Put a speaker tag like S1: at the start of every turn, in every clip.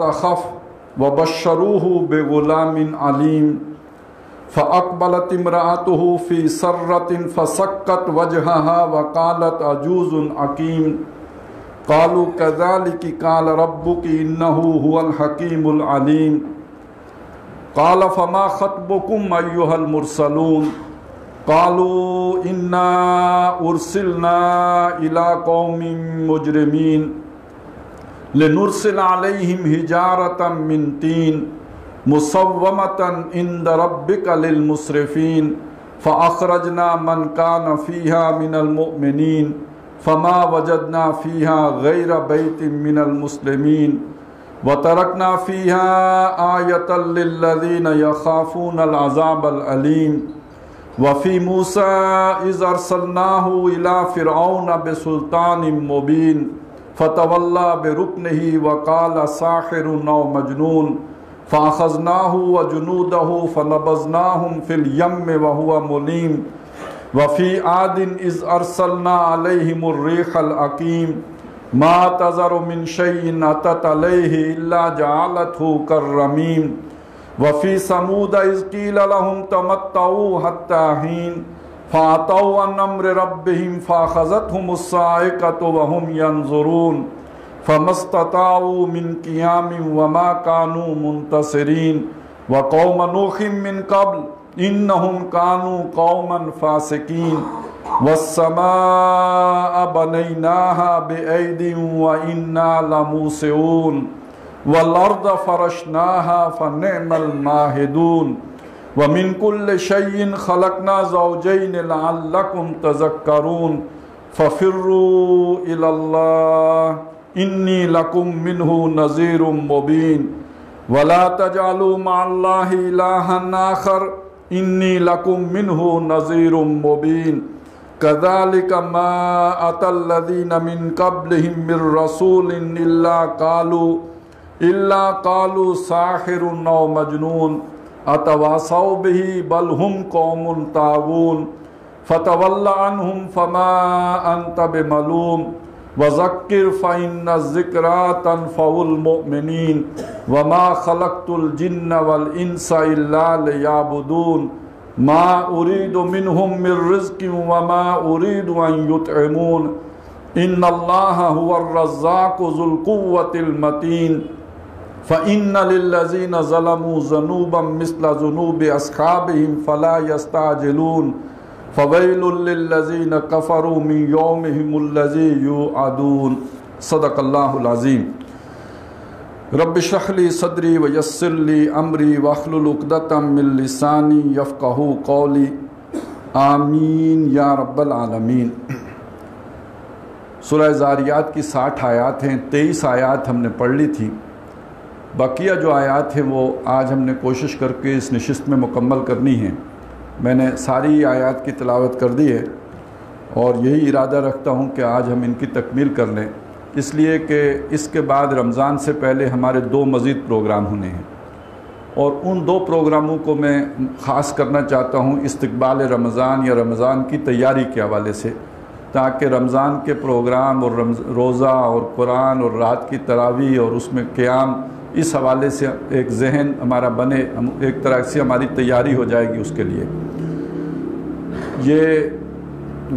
S1: تخف وبشروه بغلام علیم فاقبلت امرأته في سرة فسكت وجهها وقالت عجوز عقيم قالوا كذلك قال ربك إنه هو الحكيم العليم قال فما خطبكم أيها المرسلون قالوا إنا أرسلنا إلى قوم مجرمين لنرسل عليهم حجارة من طين مسومة عند ربك للمسرفين فأخرجنا من كان فيها من المؤمنين فما وجدنا فيها غير بيت من المسلمين وتركنا فيها آية للذين يخافون العذاب الأليم وفي موسى إذ أرسلناه إلى فرعون بسلطان مبين فتولى بركنه وقال ساحر أو مجنون فأخذناه وجنوده فنبذناهم في اليم وهو مليم وفي عاد إذ أرسلنا عليهم الريح العقيم ما تذر من شيء أتت عليه إلا جعلته كالرميم وفي ثمود إذ قيل لهم تمتعوا حتى حين فأتوا عن أمر ربهم فأخذتهم الصاعقة وهم ينظرون فما استطاعوا من قيام وما كانوا منتصرين وقوم نوح من قبل إنهم كانوا قوما فاسقين والسماء بنيناها بأيد وإنا لموسعون والأرض فرشناها فنعم الماهدون ومن كل شيء خلقنا زوجين لعلكم تذكرون ففروا إلى الله إني لكم منه نذير مبين ولا تجعلوا مع الله إلها آخر إني لكم منه نذير مبين كذلك ما أتى الذين من قبلهم من رسول إلا قالوا ساحر أو مجنون أتواصوا به بل هم قوم طاغون فتول عنهم فما أنت بملوم وذكر فإن الذكرى تنفع المؤمنين وما خلقت الجن والإنس إلا ليعبدون ما أريد منهم من رزق وما أريد أن يطعمون إن الله هو الرزاق ذو القوة المتين فإن للذين ظلموا ذنوبا مثل ذنوب أصحابهم فلا يستعجلون فويل للذين كفروا من يومهم الذي يوعدون صدق الله العظيم رب اشرح لي صدري ويسر لي أمري واحلل عقدة من لساني يفقهوا قولي آمین یا رب العالمین۔ سورہ زاریات کی 60 آیات ہیں، 23 آیات ہم نے پڑھ لی تھی۔ بقیہ جو آیات ہیں وہ آج ہم نے کوشش کر کے اس نشست میں مکمل کرنی ہیں۔ میں نے ساری آیات کی تلاوت کر دی ہے اور یہی ارادہ رکھتا ہوں کہ آج ہم ان کی تکمیل کر لیں، اس لیے کہ اس کے بعد رمضان سے پہلے ہمارے 2 مزید پروگرام ہونے ہیں، اور ان 2 پروگراموں کو میں خاص کرنا چاہتا ہوں استقبال رمضان یا رمضان کی تیاری کے حوالے سے، تاکہ رمضان کے پروگرام اور روزہ اور قرآن اور رات کی تراویح اور اس میں قیام، اس حوالے سے ایک ذہن ہمارا بنے، ایک طرح سے ہماری تیاری ہو جائے گی اس کے لیے۔ یہ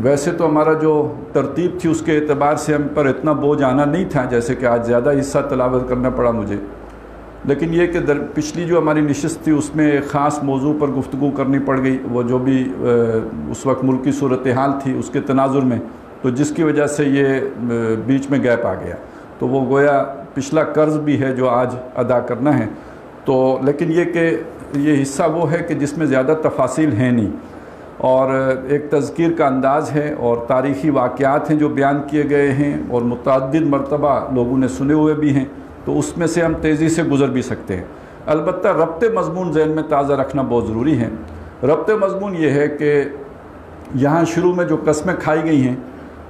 S1: ویسے تو ہمارا جو ترتیب تھی اس کے اعتبار سے ہم پر اتنا بوجھ آنا نہیں تھا، جیسے کہ آج زیادہ حصہ تلاوت کرنا پڑا مجھے، لیکن یہ کہ پچھلی جو ہماری نشست تھی اس میں ایک خاص موضوع پر گفتگو کرنی پڑ گئی، وہ جو بھی اس وقت ملکی صورتحال تھی اس کے تناظر میں، تو جس کی وجہ سے یہ بیچ میں گیپ آ گیا، تو وہ گویا پچھلا قرض بھی ہے جو آج ادا کرنا ہے۔ تو لیکن یہ کہ یہ حصہ وہ ہے کہ جس میں زیادہ تفاصیل ہیں نہیں، اور ایک تذکیر کا انداز ہے اور تاریخی واقعات ہیں جو بیان کیے گئے ہیں اور متعدد مرتبہ لوگوں نے سنے ہوئے بھی ہیں، تو اس میں سے ہم تیزی سے گزر بھی سکتے ہیں۔ البتہ ربط مضمون ذہن میں تازہ رکھنا بہت ضروری ہے۔ ربط مضمون یہ ہے کہ یہاں شروع میں جو قسمیں کھائی گئی ہیں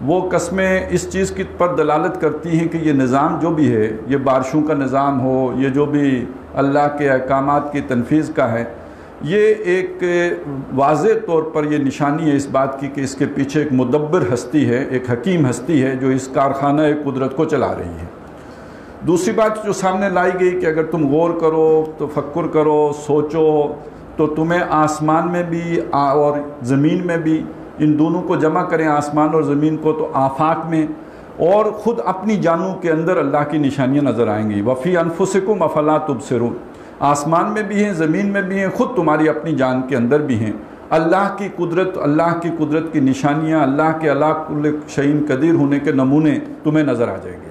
S1: وہ قسمیں اس چیز کی پر دلالت کرتی ہیں کہ یہ نظام جو بھی ہے، یہ بارشوں کا نظام ہو، یہ جو بھی اللہ کے احکامات کی تنفیذ کا ہے، یہ ایک واضح طور پر یہ نشانی ہے اس بات کی کہ اس کے پیچھے ایک مدبر ہستی ہے، ایک حکیم ہستی ہے جو اس کارخانہ قدرت کو چلا رہی ہے۔ دوسری بات جو سامنے لائی گئی کہ اگر تم غور کرو، تفکر کرو، سوچو، تو تمہیں آسمان میں بھی اور زمین میں بھی، ان دونوں کو جمع کریں آسمان اور زمین کو، تو آفاق میں اور خود اپنی جانوں کے اندر اللہ کی نشانیاں نظر آئیں گی۔ وفی انفسکم افلا تبصرون، آسمان میں بھی ہیں، زمین میں بھی ہیں، خود تمہاری اپنی جان کے اندر بھی ہیں۔ اللہ کی قدرت کی نشانیاں، اللہ کے علی کل شیء قدیر ہونے کے نمونے تمہیں نظر آ جائیں گے۔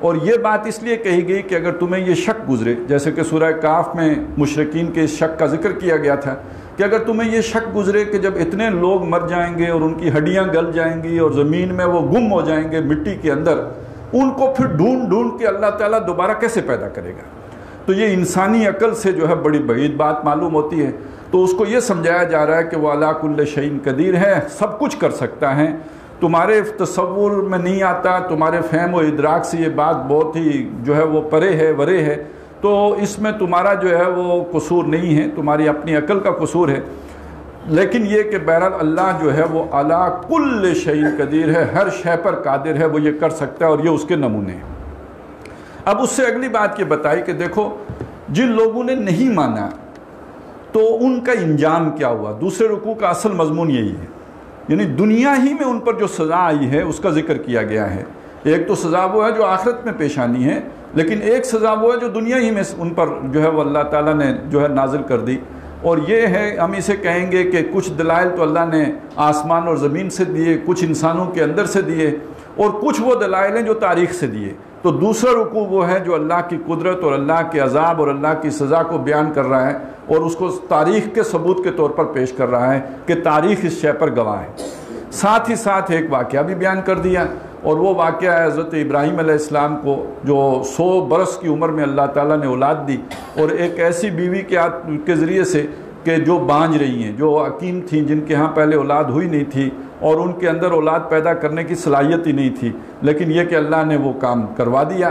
S1: اور یہ بات اس لیے کہی گئی کہ اگر تمہیں یہ شک گزرے، جیسے کہ سورہ کاف میں مشرکین کے اس شک کا ذکر کیا گیا تھا کہ اگر تمہیں یہ شک گزرے کہ جب اتنے لوگ مر جائیں گے اور ان کی ہڈیاں گل جائیں گی اور زمین میں وہ گم ہو جائیں گے مٹی کے اندر، ان کو پھر ڈھونڈ ڈھونڈ کے اللہ تعالیٰ دوبارہ کیسے پیدا کرے گا؟ تو یہ انسانی عقل سے جو ہے بڑی بعید بات معلوم ہوتی ہے۔ تو اس کو یہ سمجھایا جا رہا ہے کہ وہ علی کل شیء قدیر ہے، سب کچھ کر سکتا ہے، تمہارے تصور میں نہیں آتا، تمہارے فہم و ادراک سے یہ بات بہت ہی جو ہے وہ پرے ہے، ورے ہے، تو اس میں تمہارا جو ہے وہ قصور نہیں ہے، تمہاری اپنی عقل کا قصور ہے۔ لیکن یہ کہ بہرحال اللہ جو ہے وہ علی کل شیء قدیر ہے، ہر شے پر قادر ہے، وہ یہ کر سکتا ہے، اور یہ اس کے نمونے ہیں۔ اب اس سے اگلی بات یہ بتائی کہ دیکھو جن لوگوں نے نہیں مانا تو ان کا انجام کیا ہوا۔ دوسرے رکوع کا اصل مضمون یہی ہے، یعنی دنیا ہی میں ان پر جو سزا آئی ہے اس کا ذکر کیا گیا ہے۔ ایک تو سزا وہ ہے جو آخرت میں پیش آنی ہے، لیکن ایک سزا وہ ہے جو دنیا ہی میں ان پر جو ہے وہ اللہ تعالیٰ نے جو ہے نازل کر دی۔ اور یہ ہے، ہم اسے کہیں گے کہ کچھ دلائل تو اللہ نے آسمان اور زمین سے دیے، کچھ انسانوں کے اندر سے دیے، اور کچھ وہ دلائل ہیں جو تاریخ سے دیے۔ تو دوسرا رکوع وہ ہے جو اللہ کی قدرت اور اللہ کے عذاب اور اللہ کی سزا کو بیان کر رہا ہے، اور اس کو تاریخ کے ثبوت کے طور پر پیش کر رہا ہے کہ تاریخ اس شے پر گواہ ہے۔ ساتھ ہی ساتھ ایک واقعہ بھی بیان کر دیا، اور وہ واقعہ ہے حضرت ابراہیم علیہ السلام کو جو 100 برس کی عمر میں اللہ تعالیٰ نے اولاد دی، اور ایک ایسی بیوی کے ذریعے سے کہ جو بانجھ رہی ہیں، جو عقیم تھیں، جن کے ہاں پہلے اولاد ہوئی نہیں تھی اور ان کے اندر اولاد پیدا کرنے کی صلاحیت ہی نہیں تھی، لیکن یہ کہ اللہ نے وہ کام کروا دیا۔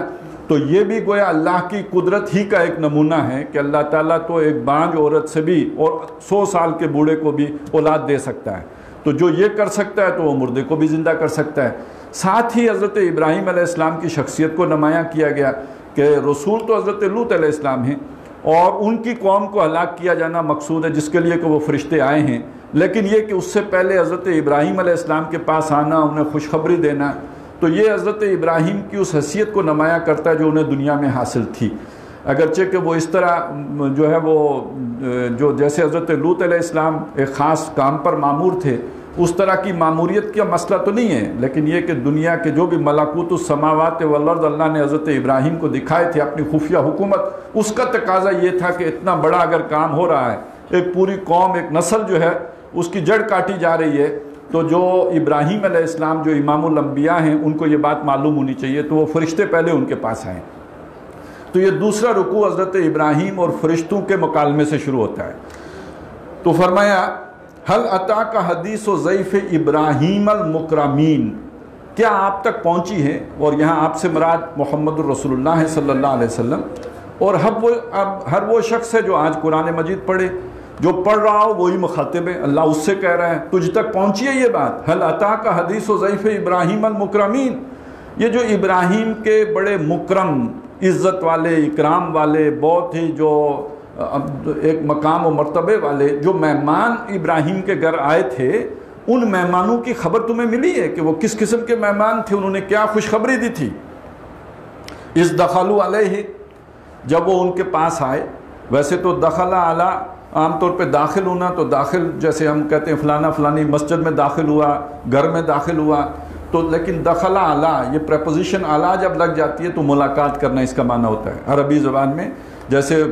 S1: تو یہ بھی گویا اللہ کی قدرت ہی کا ایک نمونہ ہے کہ اللہ تعالیٰ تو ایک بانجھ عورت سے بھی اور 100 سال کے بوڑھے کو بھی اولاد دے سکتا ہے۔ تو جو یہ کر سکتا ہے تو وہ مردے کو بھی زندہ کر سکتا ہے۔ ساتھ ہی حضرت ابراہیم علیہ السلام کی شخصیت کو نمایاں کیا گیا کہ رسول تو حضرت لوط علیہ السلام ہیں، اور ان کی قوم کو ہلاک کیا جانا مقصود ہے، جس کے لیے کہ وہ فرشتے آئے ہیں، لیکن یہ کہ اس سے پہلے حضرت ابراہیم علیہ السلام کے پاس آنا، انہیں خوشخبری دینا، تو یہ حضرت ابراہیم کی اس حیثیت کو نمایاں کرتا ہے جو انہیں دنیا میں حاصل تھی۔ اگرچہ کہ وہ اس طرح جو ہے وہ جو جیسے حضرت لوط علیہ السلام ایک خاص کام پر مامور تھے، اس طرح کی ماموریت کا مسئلہ تو نہیں ہے، لیکن یہ کہ دنیا کے جو بھی ملکوت السماوات والارض اللہ نے حضرت ابراہیم کو دکھائے تھے اپنی خفیہ حکومت، اس کا تقاضا یہ تھا کہ اتنا بڑا اگر کام ہو رہا ہے، ایک پوری قوم، ایک نسل جو ہے اس کی جڑ کاٹی جا رہی ہے، تو جو ابراہیم علیہ السلام جو امام الانبیاء ہیں ان کو یہ بات معلوم ہونی چاہیے، تو وہ فرشتے پہلے ان کے پاس آئیں۔ تو یہ دوسرا رکوع حضرت ابراہیم اور فرشتوں کے مکالمے سے شروع ہوتا ہے۔ تو فرمایا حل اتاک حدیث ضیف ابراہیم المکرمین، کیا آپ تک پہنچی ہے، اور یہاں آپ سے مراد محمد الرسول اللہ ہے صلی اللہ علیہ وسلم، اور اب ہر وہ شخص ہے جو آج قرآن مجید پڑھے، جو پڑھ رہا ہو وہی مخاطب ہے، اللہ اس سے کہہ رہا ہے تجھ تک پہنچی ہے یہ بات، حل اتاک حدیث ضیف ابراہیم المکرمین۔ یہ جو ابراہیم کے بڑے مکرم، عزت والے، اکرام والے، بہت ہی جو ایک مقام و مرتبے والے جو مہمان ابراہیم کے گھر آئے تھے، ان مہمانوں کی خبر تمہیں ملی ہے کہ وہ کس قسم کے مہمان تھے، انہوں نے کیا خوشخبری دی تھی؟ اس دخلوا علیہ، جب وہ ان کے پاس آئے، ویسے تو دخل اعلیٰ عام طور پہ داخل ہونا، تو داخل جیسے ہم کہتے ہیں فلانا فلانی مسجد میں داخل ہوا، گھر میں داخل ہوا، تو لیکن دخل اعلیٰ، یہ پریپوزیشن اعلیٰ جب لگ جاتی ہے تو ملاقات کرنا اس کا معنی ہوتا ہے عربی زبان میں، جیسے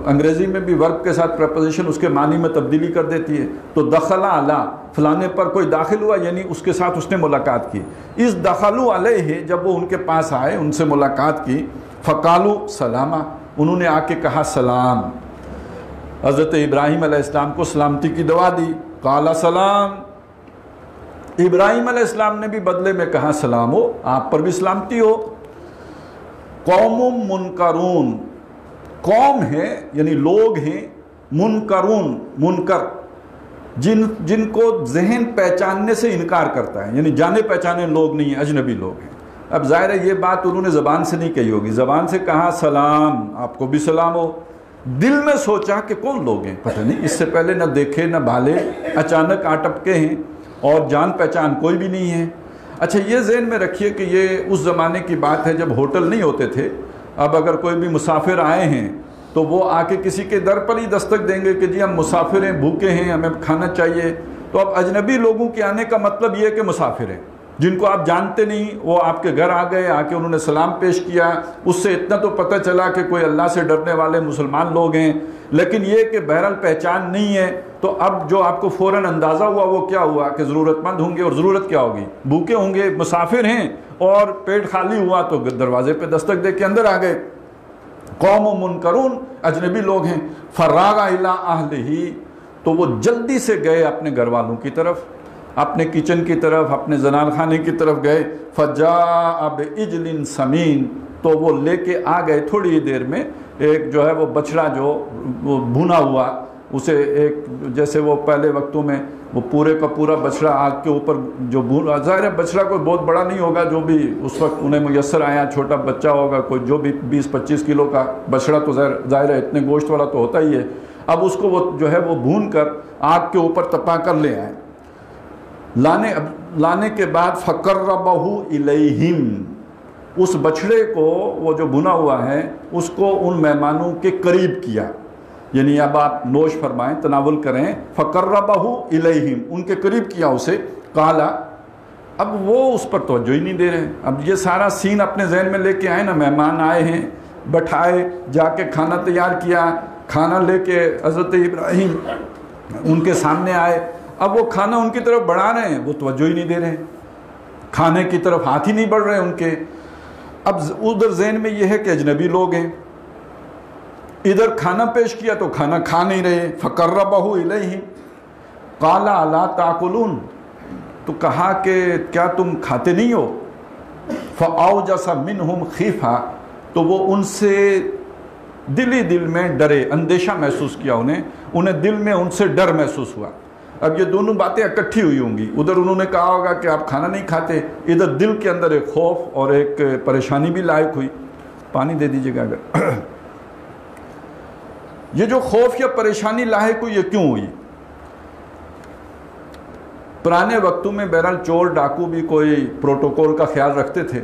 S1: انگریزی میں بھی ورب کے ساتھ پریپوزیشن اس کے معنی میں تبدیلی کر دیتی ہے، تو دخل اعلیٰ، فلانے پر کوئی داخل ہوا یعنی اس کے ساتھ اس نے ملاقات کی۔ اس دخلوا علیہ، جب وہ ان کے پاس آئے، ان سے ملاقات کی، فقالوا سلاما، انہوں نے آ کے کہا سلام، حضرت ابراہیم علیہ السلام کو سلامتی کی دعا دی، قال سلام، ابراہیم علیہ السلام نے بھی بدلے میں کہا سلام ہو، آپ پر بھی سلامتی ہو۔ قوم منکرون، قوم ہے یعنی لوگ ہیں، منکرون، منکر، جن کو ذہن پہچاننے سے انکار کرتا ہے، یعنی جانے پہچانے لوگ نہیں ہیں، اجنبی لوگ ہیں۔ اب ظاہر ہے یہ بات انہوں نے زبان سے نہیں کہی ہوگی، زبان سے کہا سلام، آپ کو بھی سلام ہو، دل میں سوچا کہ کون لوگ ہیں، پتہ نہیں، اس سے پہلے نہ دیکھے نہ بھالے، اچانک آ ٹپکے ہیں اور جان پہچان کوئی بھی نہیں ہے۔ اچھا یہ ذہن میں رکھیے کہ یہ اس زمانے کی بات ہے جب ہوٹل نہیں ہوتے تھے۔ اب اگر کوئی بھی مسافر آئے ہیں تو وہ آ کے کسی کے در پر ہی دستک دیں گے کہ جی ہم مسافر ہیں، بھوکے ہیں، ہمیں کھانا چاہیے۔ تو اب اجنبی لوگوں کے آنے کا مطلب یہ ہے کہ مسافر ہیں، جن کو آپ جانتے نہیں، وہ آپ کے گھر آ گئے، آ کے انہوں نے سلام پیش کیا، اس سے اتنا تو پتہ چلا کہ کوئی اللہ سے ڈرنے والے مسلمان لوگ ہیں، لیکن یہ کہ بہرحال پہچان نہیں ہے۔ تو اب جو آپ کو فوراً اندازہ ہوا وہ کیا ہوا کہ ضرورت مند ہوں گے، اور ضرورت کیا ہوگی، بھوکے ہوں گے، مسافر ہیں، اور پیٹ خالی ہوا تو دروازے پہ دستک دے کے اندر آ گئے۔ قوم منکرون، اجنبی لوگ ہیں۔ فراغ الی اہلہ، تو وہ جلدی سے گئے اپنے گھر والوں کی طرف، اپنے کچن کی طرف، اپنے زنان خانے کی طرف گئے۔ فجاء بعجل سمین، تو وہ لے کے آ گئے تھوڑی دیر میں ایک جو ہے وہ بچڑا جو وہ بھونا ہوا، اسے ایک جیسے وہ پہلے وقتوں میں وہ پورے کا پورا بچڑا آگ کے اوپر جو بھونا، ظاہر ہے بچڑا کوئی بہت بڑا نہیں ہوگا، جو بھی اس وقت انہیں میسر آیا، چھوٹا بچہ ہوگا کوئی جو بھی 20-25 کلو کا بچڑا، تو ظاہر ہے اتنے گوشت والا تو ہوتا ہی ہے۔ اب اس کو وہ جو ہے وہ بھون کر آگ کے اوپر تپا کر لے آئے۔ لانے کے بعد فَقَرَّبَهُ إِلَيْهِمْ، اس بچڑے کو وہ جو بھنا ہوا ہے اس کو ان مہمانوں کے قریب کیا، یعنی اب آپ نوش فرمائیں، تناول کریں۔ فَقَرَّبَهُ إِلَيْهِمْ، ان کے قریب کیا اسے۔ قَالَ، اب وہ اس پر توجہ ہی نہیں دے رہے۔ اب یہ سارا سین اپنے ذہن میں لے کے آئے نا، مہمان آئے ہیں، بٹھائے، جا کے کھانا تیار کیا، کھانا لے کے حضرت ابراہیم ان کے سامنے آئے، اب وہ کھانا ان کی طرف بڑھا رہے ہیں، وہ توجہ ہی نہیں دے رہے، کھانے کی طرف ہاتھ ہی نہیں بڑھ رہے ان کے۔ اب ادھر ذہن میں یہ ہے کہ اجنبی لوگ ہیں، ادھر کھانا پیش کیا تو کھانا کھا نہیں رہے۔ فَقَرَّبَهُ إِلَيْهِ قَالَ أَلَا تَأْكُلُونَ، تو کہا کہ کیا تم کھاتے نہیں ہو؟ فَأَوْجَسَ مِنْهُمْ خِيفَةً، تو وہ ان سے دل ہی دل میں ڈرے، اندیشہ محسوس کیا، انہیں دل میں ان سے ڈر محسوس ہوا۔ اب یہ دونوں باتیں اکٹھی ہوئی ہوں گی، ادھر انہوں نے کہا ہوگا کہ آپ کھانا نہیں کھاتے، ادھر دل کے اندر ایک خوف اور ایک پریشانی بھی لاحق ہوئی۔ پانی دے دیجیے گا اگر۔ یہ جو خوف یا پریشانی لاحق ہوئی، یہ کیوں ہوئی؟ پرانے وقتوں میں بہرحال چور ڈاکو بھی کوئی پروٹوکول کا خیال رکھتے تھے۔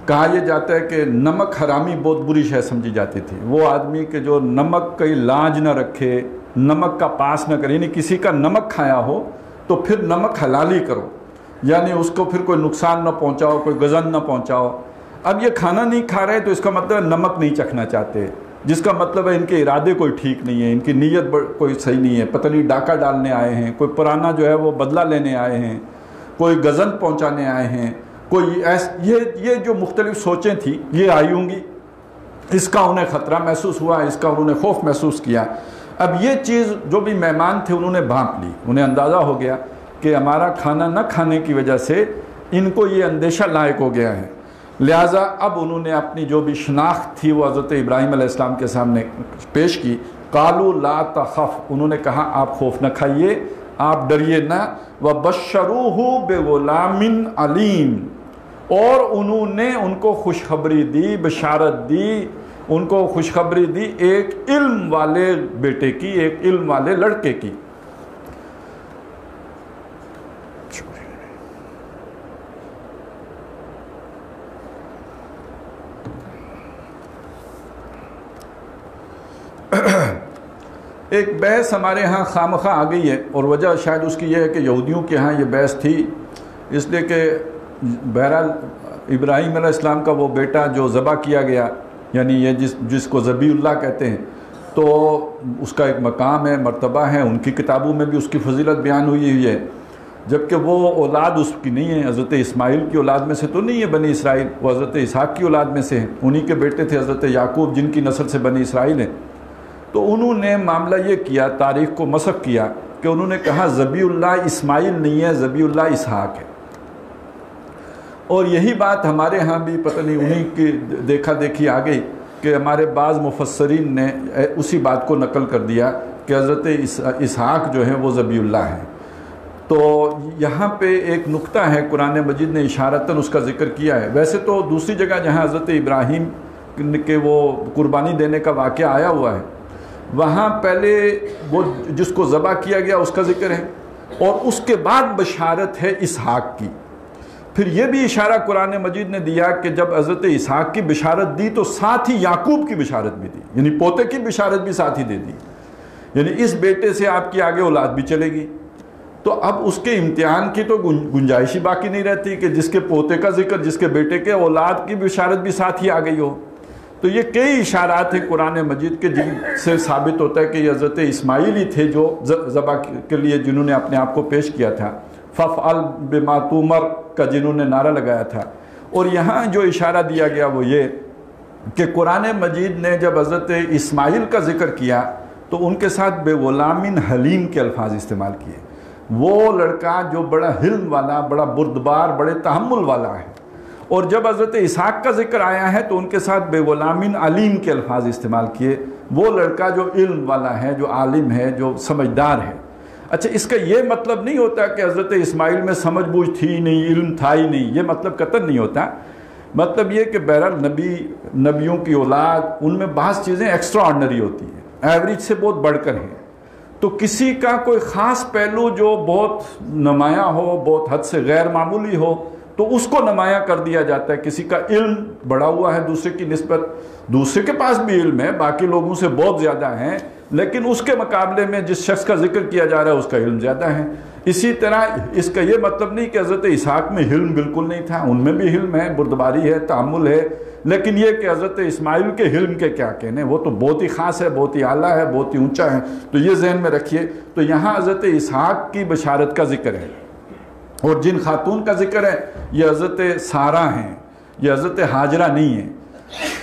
S1: کہا یہ جاتا ہے کہ نمک حرامی بہت بری شے سمجھی جاتی تھی، وہ آدمی کہ جو نمک کی لاج نہ رکھے، نمک کا پاس نہ کرے، یعنی کسی کا نمک کھایا ہو تو پھر نمک حلالی کرو، یعنی اس کو پھر کوئی نقصان نہ پہنچاؤ، کوئی غضن نہ پہنچاؤ۔ اب یہ کھانا نہیں کھا رہے تو اس کا مطلب ہے نمک نہیں چکھنا چاہتے، جس کا مطلب ہے ان کے ارادے کوئی ٹھیک نہیں ہے، ان کی نیت کوئی صحیح نہیں ہے، پتہ نہیں ڈاکہ ڈالنے آئے ہیں، کوئی پرانا جو ہے وہ بدلہ لینے آئے ہیں، کوئی غضن پہنچانے آئے ہیں، کوئی یہ جو مختلف سوچیں تھیں یہ آئی ہوں گی، اس کا انہیں خطرہ محسوس ہوا، اس کا انہوں نے خوف محسوس کیا۔ اب یہ چیز جو بھی مہمان تھے انہوں نے بھانپ لی، انہیں اندازہ ہو گیا کہ ہمارا کھانا نہ کھانے کی وجہ سے ان کو یہ اندیشہ لاحق ہو گیا ہے، لہٰذا اب انہوں نے اپنی جو بھی شناخت تھی وہ حضرت ابراہیم علیہ السلام کے سامنے پیش کی۔ قالوا لا تخف، انہوں نے کہا آپ خوف نہ کھائیے، آپ ڈریے نہ۔ وبشروہ بغلام علیم، اور انہوں نے ان کو خوشخبری دی، بشارت دی، ان کو خوشخبری دی ایک علم والے بیٹے کی، ایک علم والے لڑکے کی۔ ایک بحث ہمارے ہاں خامخواہ آ گئی ہے، اور وجہ شاید اس کی یہ ہے کہ یہودیوں کے ہاں یہ بحث تھی، اس لیے کہ بہرحال ابراہیم علیہ السلام کا وہ بیٹا جو ذبح کیا گیا، یعنی یہ جس کو ذبیح اللہ کہتے ہیں، تو اس کا ایک مقام ہے، مرتبہ ہے، ان کی کتابوں میں بھی اس کی فضیلت بیان ہوئی ہے، جبکہ وہ اولاد اس کی نہیں ہے، حضرت اسماعیل کی اولاد میں سے تو نہیں ہے بنی اسرائیل، وہ حضرت اسحاق کی اولاد میں سے ہیں، انہی کے بیٹے تھے حضرت یعقوب جن کی نسل سے بنی اسرائیل ہیں۔ تو انہوں نے معاملہ یہ کیا، تاریخ کو مسخ کیا کہ انہوں نے کہا ذبیح اللہ اسماعیل نہیں ہے، ذبیح اللہ اسحاق ہے، اور یہی بات ہمارے ہاں بھی پتہ نہیں انہی کی دیکھا دیکھی آ گئی کہ ہمارے بعض مفسرین نے اسی بات کو نقل کر دیا کہ حضرت اسحاق جو ہیں وہ ذبیح اللہ ہیں۔ تو یہاں پہ ایک نقطہ ہے قرآن مجید نے اشارتاً اس کا ذکر کیا ہے. ویسے تو دوسری جگہ جہاں حضرت ابراہیم کے وہ قربانی دینے کا واقعہ آیا ہوا ہے وہاں پہلے وہ جس کو ذبح کیا گیا اس کا ذکر ہے اور اس کے بعد بشارت ہے اسحاق کی. پھر یہ بھی اشارہ قرآن مجید نے دیا کہ جب حضرت اسحاق کی بشارت دی تو ساتھ ہی یعقوب کی بشارت بھی دی, یعنی پوتے کی بشارت بھی ساتھ ہی دے دی, یعنی اس بیٹے سے آپ کی آگے اولاد بھی چلے گی. تو اب اس کے امتحان کی تو گنجائش ہی باقی نہیں رہتی کہ جس کے پوتے کا ذکر, جس کے بیٹے کے اولاد کی بشارت بھی ساتھ ہی آ گئی ہو. تو یہ کئی اشارات ہیں قرآن مجید کے جن سے ثابت ہوتا ہے کہ یہ حضرت اسماعیل ہی تھے جو ذبح کے لیے جنہوں نے اپنے آپ کو پیش کیا تھا, فَفْعَلْ بِمَا تُؤْمَرْ کا جنہوں نے نعرہ لگایا تھا. اور یہاں جو اشارہ دیا گیا وہ یہ کہ قرآن مجید نے جب حضرت اسماعیل کا ذکر کیا تو ان کے ساتھ بے غلام حلیم کے الفاظ استعمال کیے. وہ لڑکا جو بڑا حلم والا, بڑا بردبار, بڑے تحمل والا ہے. اور جب حضرت اسحاق کا ذکر آیا ہے تو ان کے ساتھ بے غلام علیم کے الفاظ استعمال کیے. وہ لڑکا جو علم والا ہے, جو عالم ہے, جو سمجھدار ہے. اچھا, اس کا یہ مطلب نہیں ہوتا کہ حضرت اسماعیل میں سمجھ بوجھ تھی نہیں, علم تھا ہی نہیں, یہ مطلب قطعاً نہیں ہوتا. مطلب یہ کہ بہرحال نبیوں کی اولاد ان میں بعض چیزیں ایکسٹرا آرڈنری ہوتی ہیں, ایوریج سے بہت بڑھ کر ہیں. تو کسی کا کوئی خاص پہلو جو بہت نمایاں ہو, بہت حد سے غیر معمولی ہو, تو اس کو نمایاں کر دیا جاتا ہے. کسی کا علم بڑا ہوا ہے دوسرے کی نسبت, دوسرے کے پاس بھی علم ہے, باقی لوگوں سے بہت زیادہ ہیں, لیکن اس کے مقابلے میں جس شخص کا ذکر کیا جا رہا ہے اس کا علم زیادہ ہے. اسی طرح اس کا یہ مطلب نہیں کہ حضرت اسحاق میں علم بالکل نہیں تھا, ان میں بھی علم ہے, بردباری ہے, تحمل ہے, لیکن یہ کہ حضرت اسماعیل کے علم کے کیا کہنے, وہ تو بہت ہی خاص ہے, بہت ہی اعلیٰ ہے, بہت ہی اونچا ہے. تو یہ ذہن میں رکھیے. تو یہاں حضرت اسحاق کی بشارت کا ذکر ہے, اور جن خاتون کا ذکر ہے یہ حضرت سارہ ہیں, یہ حضرت ہاجرہ نہیں ہیں.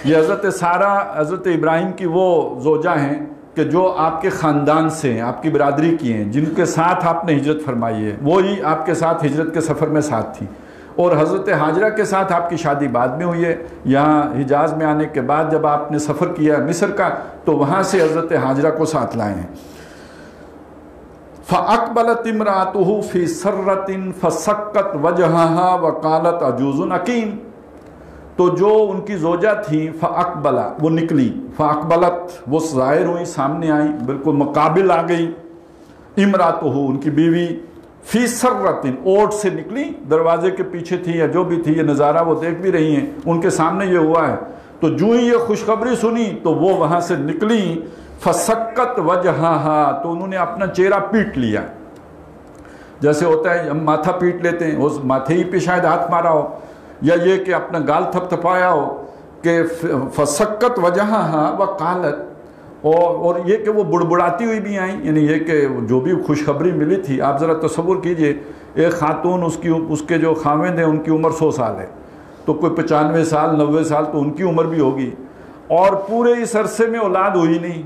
S1: یہ حضرت سارہ حضرت ابراہیم کی وہ زوجہ ہیں کہ جو آپ کے خاندان سے ہیں, آپ کی برادری کی ہیں, جن کے ساتھ آپ نے ہجرت فرمائی ہے, وہی آپ کے ساتھ ہجرت کے سفر میں ساتھ تھی. اور حضرت ہاجرہ کے ساتھ آپ کی شادی بعد میں ہوئی ہے. یہاں حجاز میں آنے کے بعد جب آپ نے سفر کیا مصر کا تو وہاں سے حضرت ہاجرہ کو ساتھ لائے ہیں. فَأَقْبَلَتِ امْرَأَتُهُ فِي سَرَّةٍ فَسَكَّتْ وَجْهَهَا وَقَالَتْ عَجُوزٌ عَقِيمٌ. تو جو ان کی زوجہ تھیں فَأَقْبَلَ, وہ نکلی, فَأَقْبَلَتْ, وہ ظاہر ہوئی, سامنے آئیں, بالکل مقابل آ گئی. امرأتُهُ, ان کی بیوی, فی سرۃ, اوٹ سے نکلی, دروازے کے پیچھے تھی یا جو بھی تھی, یہ نظارہ وہ دیکھ بھی رہی ہیں, ان کے سامنے یہ ہوا ہے. تو جو ہی یہ خوشخبری سنی تو وہ وہاں سے نکلی. فسکت وجہہا, تو انہوں نے اپنا چہرہ پیٹ لیا, جیسے ہوتا ہے ہم ماتھا پیٹ لیتے ہیں, اس ماتھے ہی پہ شاید ہاتھ مارا ہو, یا یہ کہ اپنا گال تھپ تھپایا ہو, کہ فسکت وجہہا وقالت, اور یہ کہ وہ بڑبڑاتی ہوئی بھی آئیں. یعنی یہ کہ جو بھی خوشخبری ملی تھی, آپ ذرا تصور کیجئے, ایک خاتون, اس کے جو خاوند ہیں ان کی عمر 100 سال ہے, تو کوئی 95 سال 90 سال تو ان کی عمر بھی ہوگی, اور پورے اس عرصے میں اولاد ہوئی نہیں.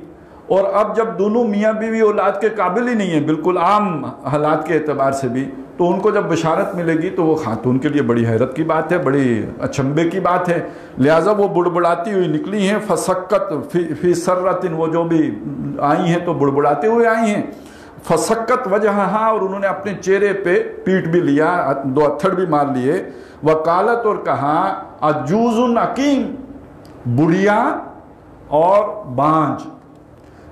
S1: اور اب جب دونوں میاں بیوی اولاد کے قابل ہی نہیں ہیں, بالکل عام حالات کے اعتبار سے بھی, تو ان کو جب بشارت ملے گی تو وہ خاتون کے لیے بڑی حیرت کی بات ہے, بڑی اچنبے کی بات ہے. لہٰذا وہ بڑبڑاتی ہوئی نکلی ہیں. فسکت فی سرۃ, وہ جو بھی آئی ہیں تو بڑبڑاتے ہوئے آئی ہیں. فسکت وجہہا, اور انہوں نے اپنے چہرے پہ پیٹ بھی لیا, 2 اتھڑ بھی مار لیے. وقالت, اور کہا, عجوز عقیم, بڑھیا اور بانج.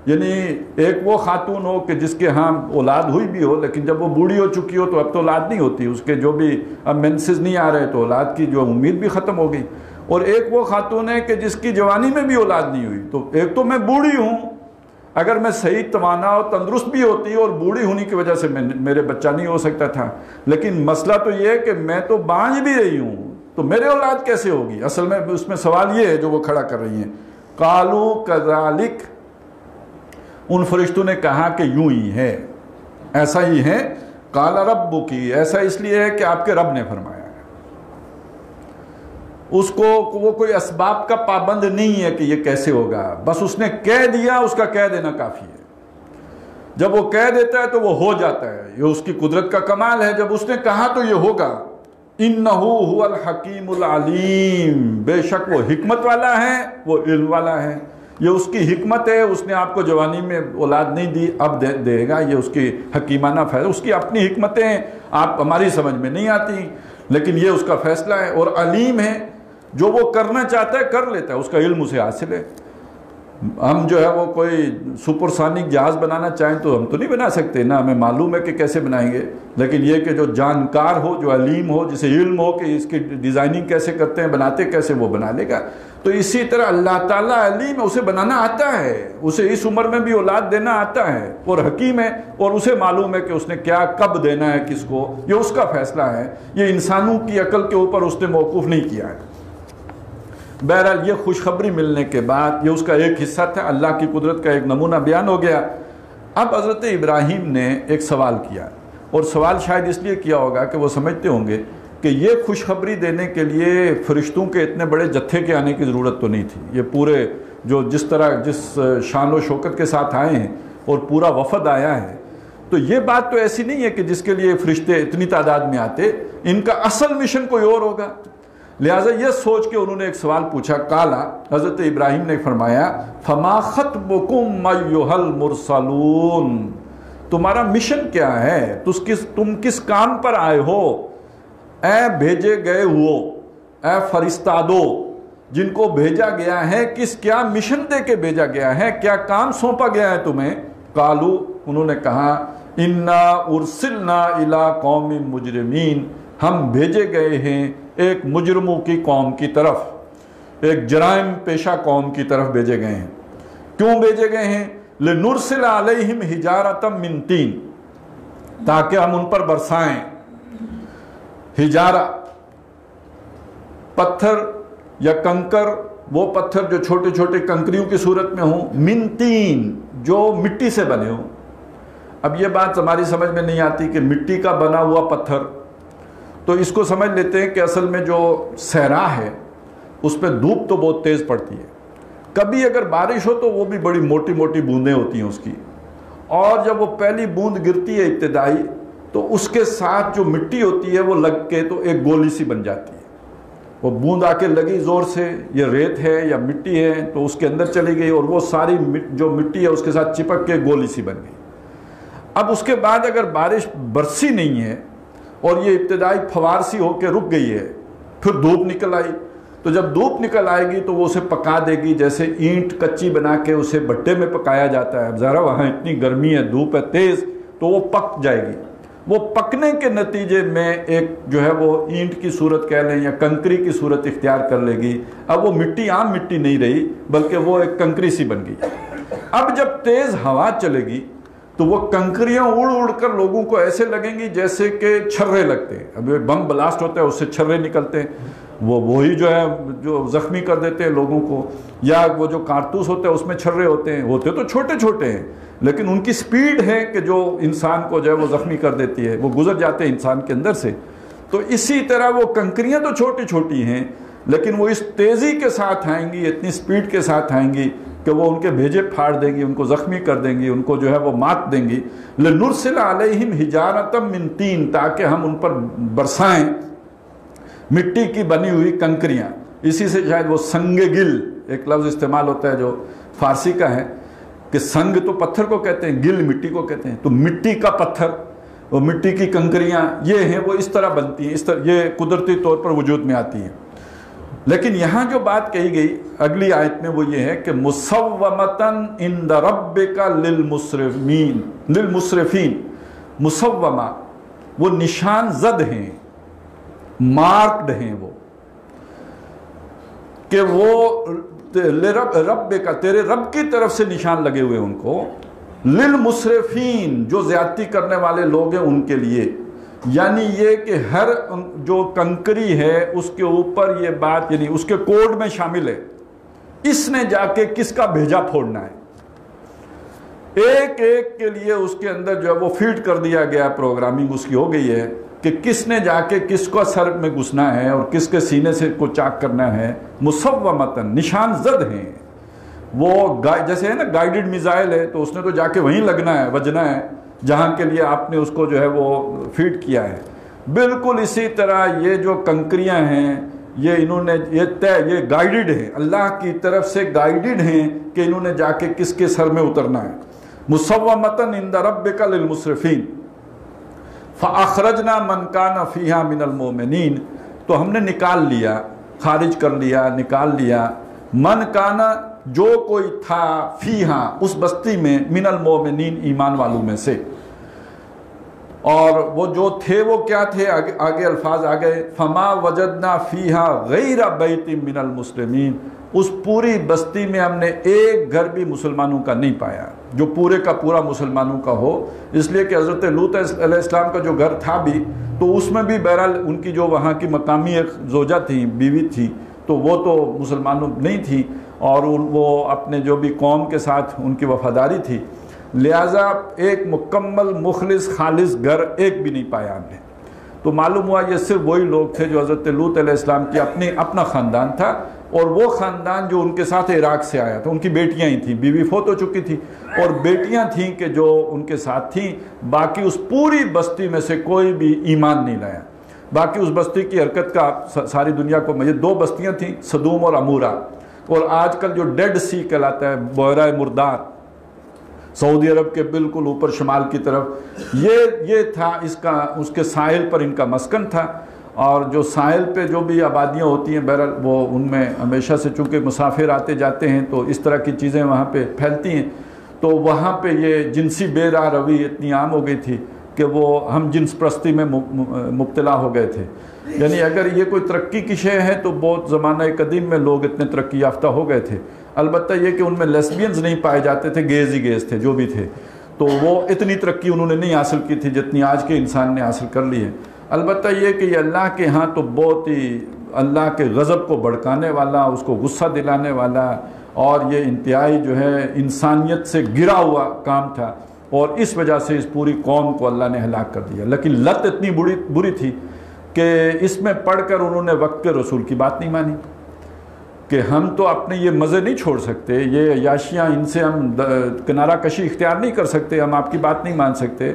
S1: یعنی ایک وہ خاتون ہو کہ جس کے ہاں اولاد ہوئی بھی ہو, لیکن جب وہ بوڑھی ہو چکی ہو تو اب تو اولاد نہیں ہوتی, اس کے جو بھی اب مینسز نہیں آ رہے تو اولاد کی جو امید بھی ختم ہو گئی. اور ایک وہ خاتون ہے کہ جس کی جوانی میں بھی اولاد نہیں ہوئی. تو ایک تو میں بوڑھی ہوں, اگر میں صحیح توانا اور تندرست بھی ہوتی اور بوڑھی ہونے کی وجہ سے میرے بچہ نہیں ہو سکتا تھا, لیکن مسئلہ تو یہ ہے کہ میں تو بانجھ بھی رہی ہوں, تو میرے اولاد کیسے ہوگی. اصل میں اس میں سوال یہ ہے جو وہ کھڑا کر رہی ہیں. قالوا کذالک, ان فرشتوں نے کہا کہ یوں ہی ہے, ایسا ہی ہے. قال ربک, ایسا اس لیے ہے کہ آپ کے رب نے فرمایا ہے. اس کو وہ کوئی اسباب کا پابند نہیں ہے کہ یہ کیسے ہوگا, بس اس نے کہہ دیا, اس کا کہہ دینا کافی ہے. جب وہ کہہ دیتا ہے تو وہ ہو جاتا ہے, یہ اس کی قدرت کا کمال ہے. جب اس نے کہا تو یہ ہوگا. انہو هو الحکیم العلیم, بے شک وہ حکمت والا ہے, وہ علم والا ہے. یہ اس کی حکمت ہے، اس نے آپ کو جوانی میں اولاد نہیں دی، اب دے گا، یہ اس کی حکیمانہ فیصلہ، اس کی اپنی حکمتیں ہیں، آپ ہماری سمجھ میں نہیں آتی، لیکن یہ اس کا فیصلہ ہے۔ اور علیم ہے، جو وہ کرنا چاہتا ہے کر لیتا ہے، اس کا علم اسے حاصل ہے۔ ہم جو ہے وہ کوئی سپر سونک جہاز بنانا چاہیں تو ہم تو نہیں بنا سکتے نا، ہمیں معلوم ہے کہ کیسے بنائیں گے، لیکن یہ کہ جو جانکار ہو، جو علیم ہو، جسے علم ہو کہ اس کی ڈیزائننگ کیسے کرتے ہیں، بناتے کیسے، وہ بنا لے گا۔ تو اسی طرح اللہ تعالیٰ علیم ہے، اسے بنانا آتا ہے، اسے اس عمر میں بھی اولاد دینا آتا ہے، اور حکیم ہے، اور اسے معلوم ہے کہ اس نے کیا کب دینا ہے کس کو، یہ اس کا فیصلہ ہے، یہ انسانوں کی عقل کے اوپر اس نے موقوف نہیں کیا ہے۔ بہرحال یہ خوشخبری ملنے کے بعد یہ اس کا ایک حصہ تھا، اللہ کی قدرت کا ایک نمونہ بیان ہو گیا۔ اب حضرت ابراہیم نے ایک سوال کیا، اور سوال شاید اس لیے کیا ہوگا کہ وہ سمجھتے ہوں گے کہ یہ خوشخبری دینے کے لیے فرشتوں کے اتنے بڑے جتھے کے آنے کی ضرورت تو نہیں تھی، یہ پورے جو جس شان و شوکت کے ساتھ آئے ہیں اور پورا وفد آیا ہے، تو یہ بات تو ایسی نہیں ہے کہ جس کے لیے فرشتے اتنی تعداد میں آتے، ان کا اصل مشن کوئی اور ہوگا۔ لہٰذا یہ سوچ کے انہوں نے ایک سوال پوچھا، قالا، حضرت ابراہیم نے فرمایا، فما خطبکم ایھا المرسلون، تمہارا مشن کیا ہے، تم کس کام پر آئے ہو، اے بھیجے گئے ہو، اے فرستادو جن کو بھیجا گیا ہے، کیا مشن دے کے بھیجا گیا ہے، کیا کام سونپا گیا ہے تمہیں؟ قالو، انہوں نے کہا، انا ارسلنا الی قوم مجرمین، ہم بھیجے گئے ہیں ایک مجرموں کی قوم کی طرف، ایک جرائم پیشہ قوم کی طرف بھیجے گئے ہیں۔ کیوں بھیجے گئے ہیں؟ لنرسل علیہم حجارۃ من طین، تاکہ ہم ان پر برسائیں حجارہ، پتھر یا کنکر، وہ پتھر جو چھوٹے چھوٹے کنکریوں کی صورت میں ہوں، من طین، جو مٹی سے بنے ہوں۔ اب یہ بات ہماری سمجھ میں نہیں آتی کہ مٹی کا بنا ہوا پتھر، تو اس کو سمجھ لیتے ہیں کہ اصل میں جو صحرا ہے اس پہ دھوپ تو بہت تیز پڑتی ہے، کبھی اگر بارش ہو تو وہ بھی بڑی موٹی موٹی بوندیں ہوتی ہیں اس کی، اور جب وہ پہلی بوند گرتی ہے ابتدائی، تو اس کے ساتھ جو مٹی ہوتی ہے وہ لگ کے تو ایک گولی سی بن جاتی ہے، وہ بوند آ کے لگی زور سے، یہ ریت ہے یا مٹی ہے تو اس کے اندر چلی گئی، اور وہ ساری جو مٹی ہے اس کے ساتھ چپک کے گولی سی بن گئی۔ اب اس کے بعد اگر بارش برسی نہیں ہے اور یہ ابتدائی فوار سی ہو کے رک گئی ہے، پھر دھوپ نکل آئی، تو جب دھوپ نکل آئے گی تو وہ اسے پکا دے گی، جیسے اینٹ کچی بنا کے اسے بھٹے میں پکایا جاتا ہے۔ اب ذرا وہاں اتنی گرمی ہے، دھوپ ہے تیز، تو وہ پک جائے گی۔ وہ پکنے کے نتیجے میں ایک جو ہے وہ اینٹ کی صورت کہہ لیں یا کنکری کی صورت اختیار کر لے گی۔ اب وہ مٹی عام مٹی نہیں رہی، بلکہ وہ ایک کنکری سی بن گئی۔ اب جب تیز ہوا چلے گی تو وہ کنکریاں اڑ اڑ کر لوگوں کو ایسے لگیں گی جیسے کہ چھرے لگتے ہیں۔ اب بم بلاسٹ ہوتا ہے، اس سے چھرے نکلتے ہیں، وہی جو ہے جو زخمی کر دیتے ہیں لوگوں کو، یا وہ جو کارتوس ہوتا ہے اس میں چھرے ہوتے ہیں، ہوتے تو چھوٹے چھوٹے ہیں، لیکن ان کی سپیڈ ہے کہ جو انسان کو جو ہے وہ زخمی کر دیتی ہے، وہ گزر جاتے ہیں انسان کے اندر سے۔ تو اسی طرح وہ کنکریاں تو چھوٹی چھوٹی ہیں، لیکن وہ اس تیزی کے ساتھ آئیں گی، اتنی سپیڈ کے ساتھ آئیں گی کہ وہ ان کے بھیجے پھاڑ دیں گی، ان کو زخمی کر دیں گی، ان کو جو ہے وہ مات دیں گی۔ لنرسل علیہم حجارۃ من طین، تاکہ ہم ان پر برسائیں مٹی کی بنی ہوئی کنکریاں۔ اسی سے شاید وہ سنگ گل ایک لفظ استعمال ہوتا ہے جو فارسی کا ہے، کہ سنگ تو پتھر کو کہتے ہیں، گل مٹی کو کہتے ہیں، تو مٹی کا پتھر، وہ مٹی کی کنکریاں یہ ہیں، وہ اس طرح بنتی ہیں، اس طرح یہ قدرتی طور پر وجود میں آتی ہیں۔ لیکن یہاں جو بات کہی گئی اگلی آیت میں وہ یہ ہے کہ مسومتاً عند ربک للمسرفین، مسومہ وہ نشان زد ہیں، مارکڈ ہیں، وہ کہ وہ رب کا تیرے رب کی طرف سے نشان لگے ہوئے ان کو، للمسرفین جو زیادتی کرنے والے لوگ ہیں ان کے لیے، یعنی یہ کہ ہر جو کنکری ہے اس کے اوپر یہ بات، یعنی اس کے کوڈ میں شامل ہے، اس نے جا کے کس کا بھیجا پھوڑنا ہے، ایک ایک کے لیے اس کے اندر جو ہے وہ فیڈ کر دیا گیا، پروگرامنگ اس کی ہو گئی ہے کہ کس نے جا کے کس کو سر میں گھسنا ہے اور کس کے سینے سے کو چاک کرنا ہے۔ مسومتاً نشان زد ہیں، وہ جیسے ہے نا گائیڈڈ میزائل ہے تو اس نے تو جا کے وہیں لگنا ہے، وجنا ہے جہاں کے لیے آپ نے اس کو جو ہے وہ فیڈ کیا ہے۔ بالکل اسی طرح یہ جو کنکریاں ہیں، یہ انہوں نے یہ گائیڈڈ ہیں، اللہ کی طرف سے گائیڈڈ ہیں کہ انہوں نے جا کے کس کے سر میں اترنا ہے. مسومۃ عند ربک للمسرفین فاخرجنا من کان فیہا من المؤمنین. تو ہم نے نکال لیا، خارج کر لیا، نکال لیا، من کانا جو کوئی تھا، فیہا اس بستی میں، من المؤمنین ایمان والوں میں سے. اور وہ جو تھے وہ کیا تھے، آگے الفاظ آ گئے، فما وجدنا فیہا غیر بیت من المسلمین. اس پوری بستی میں ہم نے ایک گھر بھی مسلمانوں کا نہیں پایا جو پورے کا پورا مسلمانوں کا ہو. اس لیے کہ حضرت لوط علیہ السلام کا جو گھر تھا بھی، تو اس میں بھی بہرحال ان کی جو وہاں کی مقامی ایک زوجہ تھی، بیوی تھی، تو وہ تو مسلمانوں نہیں تھی، اور وہ اپنے جو بھی قوم کے ساتھ ان کی وفاداری تھی، لہٰذا ایک مکمل مخلص خالص گھر ایک بھی نہیں پایا ہم نے. تو معلوم ہوا یہ صرف وہی لوگ تھے جو حضرت لوط علیہ السلام کی اپنا خاندان تھا، اور وہ خاندان جو ان کے ساتھ عراق سے آیا تھا. ان کی بیٹیاں ہی تھیں، بیوی فوت ہو چکی تھی، اور بیٹیاں تھیں کہ جو ان کے ساتھ تھیں. باقی اس پوری بستی میں سے کوئی بھی ایمان نہیں لایا. باقی اس بستی کی حرکت کا ساری دنیا کو، یہ دو بستیاں تھیں، صدوم اور عمورہ. اور آج کل جو ڈیڈ سی کہلاتا ہے، بحیرہ مردار، سعودی عرب کے بالکل اوپر شمال کی طرف، یہ تھا اس کے ساحل پر ان کا مسکن تھا. اور جو ساحل پہ جو بھی آبادیاں ہوتی ہیں، بہرحال وہ ان میں ہمیشہ سے چونکہ مسافر آتے جاتے ہیں تو اس طرح کی چیزیں وہاں پہ پھیلتی ہیں. تو وہاں پہ یہ جنسی بے راہ روی اتنی عام ہو گئی تھی کہ وہ ہم جنس پرستی میں مبتلا ہو گئے تھے. یعنی اگر یہ کوئی ترقی کی شے ہے تو بہت زمانہ قدیم میں لوگ اتنے ترقی یافتہ ہو گئے تھے. البتہ یہ کہ ان میں لیسبینز نہیں پائے جاتے تھے، گیز ہی گیز تھے جو بھی تھے. تو وہ اتنی ترقی انہوں نے نہیں حاصل کی تھی جتنی آج کے انسان نے حاصل کر لی ہے. البتہ یہ کہ یہ اللہ کے ہاں تو بہت ہی اللہ کے غضب کو بھڑکانے والا، اس کو غصہ دلانے والا، اور یہ انتہائی جو ہے انسانیت سے گرا ہوا کام تھا. اور اس وجہ سے اس پوری قوم کو اللہ نے ہلاک کر دیا. لیکن لت اتنی بری تھی کہ اس میں پڑھ کر انہوں نے وقت کے رسول کی بات نہیں مانی کہ ہم تو اپنے یہ مزے نہیں چھوڑ سکتے، یہ عیاشیاں، ان سے ہم کنارہ کشی اختیار نہیں کر سکتے، ہم آپ کی بات نہیں مان سکتے.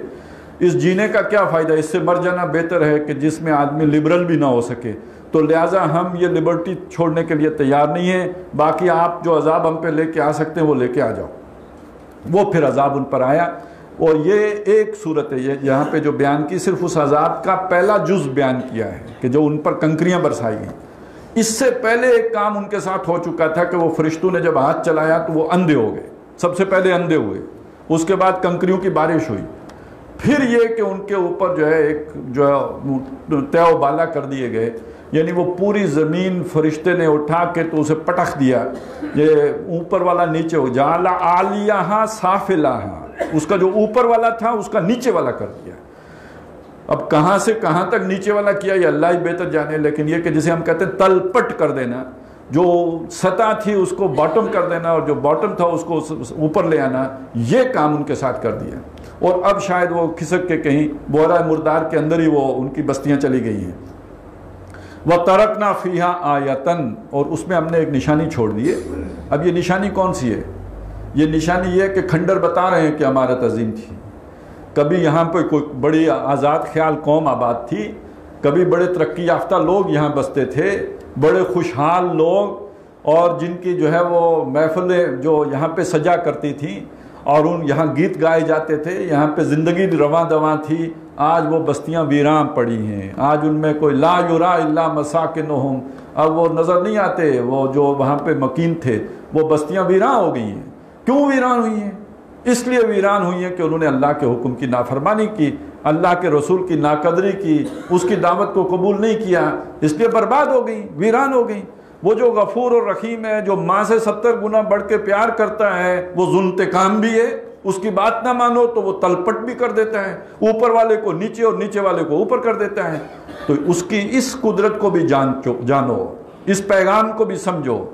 S1: اس جینے کا کیا فائدہ، اس سے مر جانا بہتر ہے کہ جس میں آدمی لبرل بھی نہ ہو سکے. تو لہٰذا ہم یہ لبرٹی چھوڑنے کے لیے تیار نہیں ہیں. باقی آپ جو عذاب ہم پہ لے کے آ سکتے ہیں وہ لے کے آ جاؤ. وہ پھر عذاب ان پر آیا. اور یہ ایک صورت ہے یہاں پہ جو بیان کی، صرف اس عذاب کا پہلا جز بیان کیا ہے کہ جو ان پر کنکریاں برسائی گئیں. اس سے پہلے ایک کام ان کے ساتھ ہو چکا تھا کہ وہ فرشتوں نے جب ہاتھ چلایا تو وہ اندھے ہو گئے. سب سے پہلے اندھے ہوئے، اس کے بعد کنکریوں کی بارش ہوئی. پھر یہ کہ ان کے اوپر جو ہے ایک جو ہے تے و بالا کر دیے گئے، یعنی وہ پوری زمین فرشتے نے اٹھا کے تو اسے پٹخ دیا. یہ اوپر والا نیچے ہو، جعل عالیہا سافلہا، اس کا جو اوپر والا تھا اس کا نیچے والا کر دیا. اب کہاں سے کہاں تک نیچے والا کیا یہ اللہ ہی بہتر جانے. لیکن یہ کہ جسے ہم کہتے ہیں تل پٹ کر دینا، جو سطح تھی اس کو باٹم کر دینا، اور جو باٹم تھا اس کو اوپر لے آنا، یہ کام ان کے ساتھ کر دیا. اور اب شاید وہ کھسک کے کہیں بحیرہ مردار کے اندر ہی وہ ان کی بستیاں چلی گئی ہیں. وَتَرَكْنَا فِيهَا آیَةً، اور اس میں ہم نے ایک نشانی چھوڑ دی ہے. اب یہ نشانی کون سی ہے؟ یہ نشانی یہ کہ کھنڈر بتا رہے ہیں کہ عمارت عظیم تھی. کبھی یہاں پہ کوئی بڑی آزاد خیال قوم آباد تھی، کبھی بڑے ترقی یافتہ لوگ یہاں بستے تھے، بڑے خوشحال لوگ، اور جن کی جو ہے وہ محفلیں جو یہاں پہ سجا کرتی تھیں، اور یہاں گیت گائے جاتے تھے، یہاں پہ زندگی رواں دواں تھی. آج وہ بستیاں ویران پڑی ہیں. آج ان میں کوئی لا یرا الا مساکنہم، اب وہ نظر نہیں آتے وہ جو وہاں پہ مکین تھے. وہ بستیاں ویران ہو گئی ہیں. کیوں ویران ہوئی ہیں؟ اس لیے ویران ہوئی ہیں کہ انہوں نے اللہ کے حکم کی نافرمانی کی، اللہ کے رسول کی ناقدری کی، اس کی دعوت کو قبول نہیں کیا، اس لیے برباد ہو گئی، ویران ہو گئی. وہ جو غفور اور رحیم ہے، جو ماں سے 70 گنا بڑھ کے پیار کرتا ہے، وہ ذو انتقام بھی ہے. اس کی بات نہ مانو تو وہ تلپٹ بھی کر دیتا ہے، اوپر والے کو نیچے اور نیچے والے کو اوپر کر دیتا ہے. تو اس کی اس قدرت کو بھی جانو، اس پیغام کو بھی سمجھو،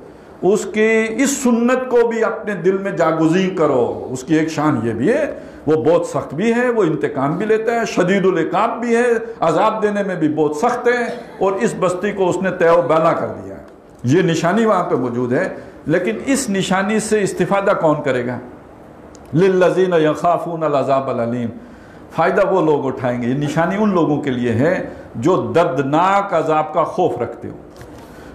S1: اس کی اس سنت کو بھی اپنے دل میں جاگزین کرو. اس کی ایک شان یہ بھی ہے، وہ بہت سخت بھی ہے، وہ انتقام بھی لیتا ہے، شدید العقاب بھی ہے، عذاب دینے میں بھی بہت سخت ہے. اور اس بستی کو اس نے تے و بالا کر دیا ہے. یہ نشانی وہاں پہ موجود ہے. لیکن اس نشانی سے استفادہ کون کرے گا؟ للذین یخافون العذاب العلیم، فائدہ وہ لوگ اٹھائیں گے. یہ نشانی ان لوگوں کے لیے ہے جو دردناک عذاب کا خوف رکھتے ہو.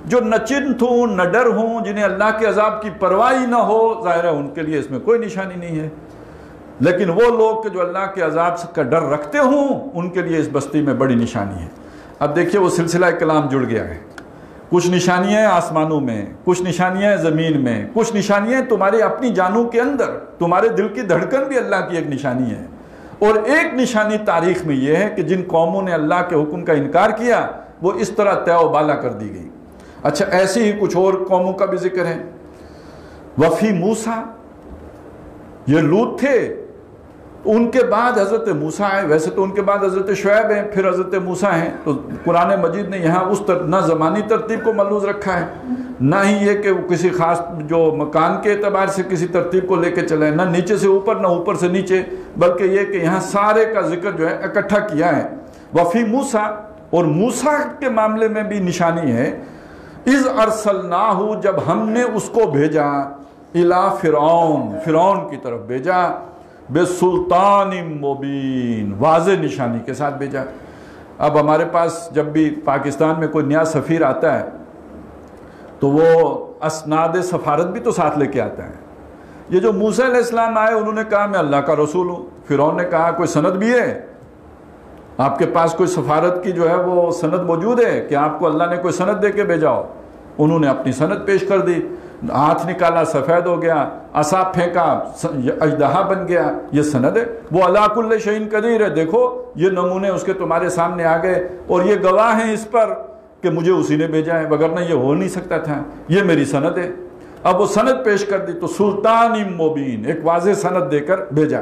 S1: جو نہ چنت ہوں نہ ڈر ہوں، جنہیں اللہ کے عذاب کی پرواہ نہ ہو، ظاہر ہے ان کے لیے اس میں کوئی نشانی نہیں ہے. لیکن وہ لوگ کہ جو اللہ کے عذاب کا ڈر رکھتے ہوں، ان کے لیے اس بستی میں بڑی نشانی ہے. اب دیکھیے وہ سلسلہ کلام جڑ گیا ہے. کچھ نشانیاں ہیں آسمانوں میں، کچھ نشانیاں ہیں زمین میں، کچھ نشانیاں ہیں تمہاری اپنی جانوں کے اندر. تمہارے دل کی دھڑکن بھی اللہ کی ایک نشانی ہے. اور ایک نشانی تاریخ میں یہ ہے کہ جن قوموں نے اللہ کے حکم کا انکار کیا وہ اس طرح تہ و بالا کر دی گئی. اچھا ایسے ہی کچھ اور قوموں کا بھی ذکر ہے. وفی موسیٰ، یہ لوط تھے، ان کے بعد حضرت موسیٰ آئے. ویسے تو ان کے بعد حضرت شعیب ہیں، پھر حضرت موسیٰ ہیں. تو قرآن مجید نے یہاں نہ زمانی ترتیب کو ملحوظ رکھا ہے، نہ ہی یہ کہ وہ کسی خاص جو مکان کے اعتبار سے کسی ترتیب کو لے کے چلے، نہ نیچے سے اوپر نہ اوپر سے نیچے، بلکہ یہ کہ یہاں سارے کا ذکر جو ہے اکٹھا کیا ہے. وفی موسیٰ، اور موسیٰ کے معاملے میں بھی نشانی ہے. اذ ارسلناہ، جب ہم نے اس کو بھیجا، الی فرعون، فرعون کی طرف بھیجا، بسلطان مبین، واضح نشانی کے ساتھ بھیجا. اب ہمارے پاس جب بھی پاکستان میں کوئی نیا سفیر آتا ہے تو وہ اسناد سفارت بھی تو ساتھ لے کے آتا ہے. یہ جو موسیٰ علیہ السلام آئے انہوں نے کہا میں اللہ کا رسول ہوں. فرعون نے کہا کوئی سند بھی ہے آپ کے پاس، کوئی سفارت کی جو ہے وہ سند موجود ہے کہ آپ کو اللہ نے کوئی سند دے کے بھیجا ہو؟ انہوں نے اپنی سند پیش کر دی. ہاتھ نکالا سفید ہو گیا، عصا پھینکا اژدہا بن گیا. یہ سند ہے. وہ علی کل شیء قدیر ہے. دیکھو یہ نمونے اس کے تمہارے سامنے آ گئے اور یہ گواہ ہیں اس پر کہ مجھے اسی نے بھیجا ہے، وگرنہ یہ ہو نہیں سکتا تھا. یہ میری سند ہے. اب وہ سند پیش کر دی تو سلطان مبین، ایک واضح سند دے کر بھیجا.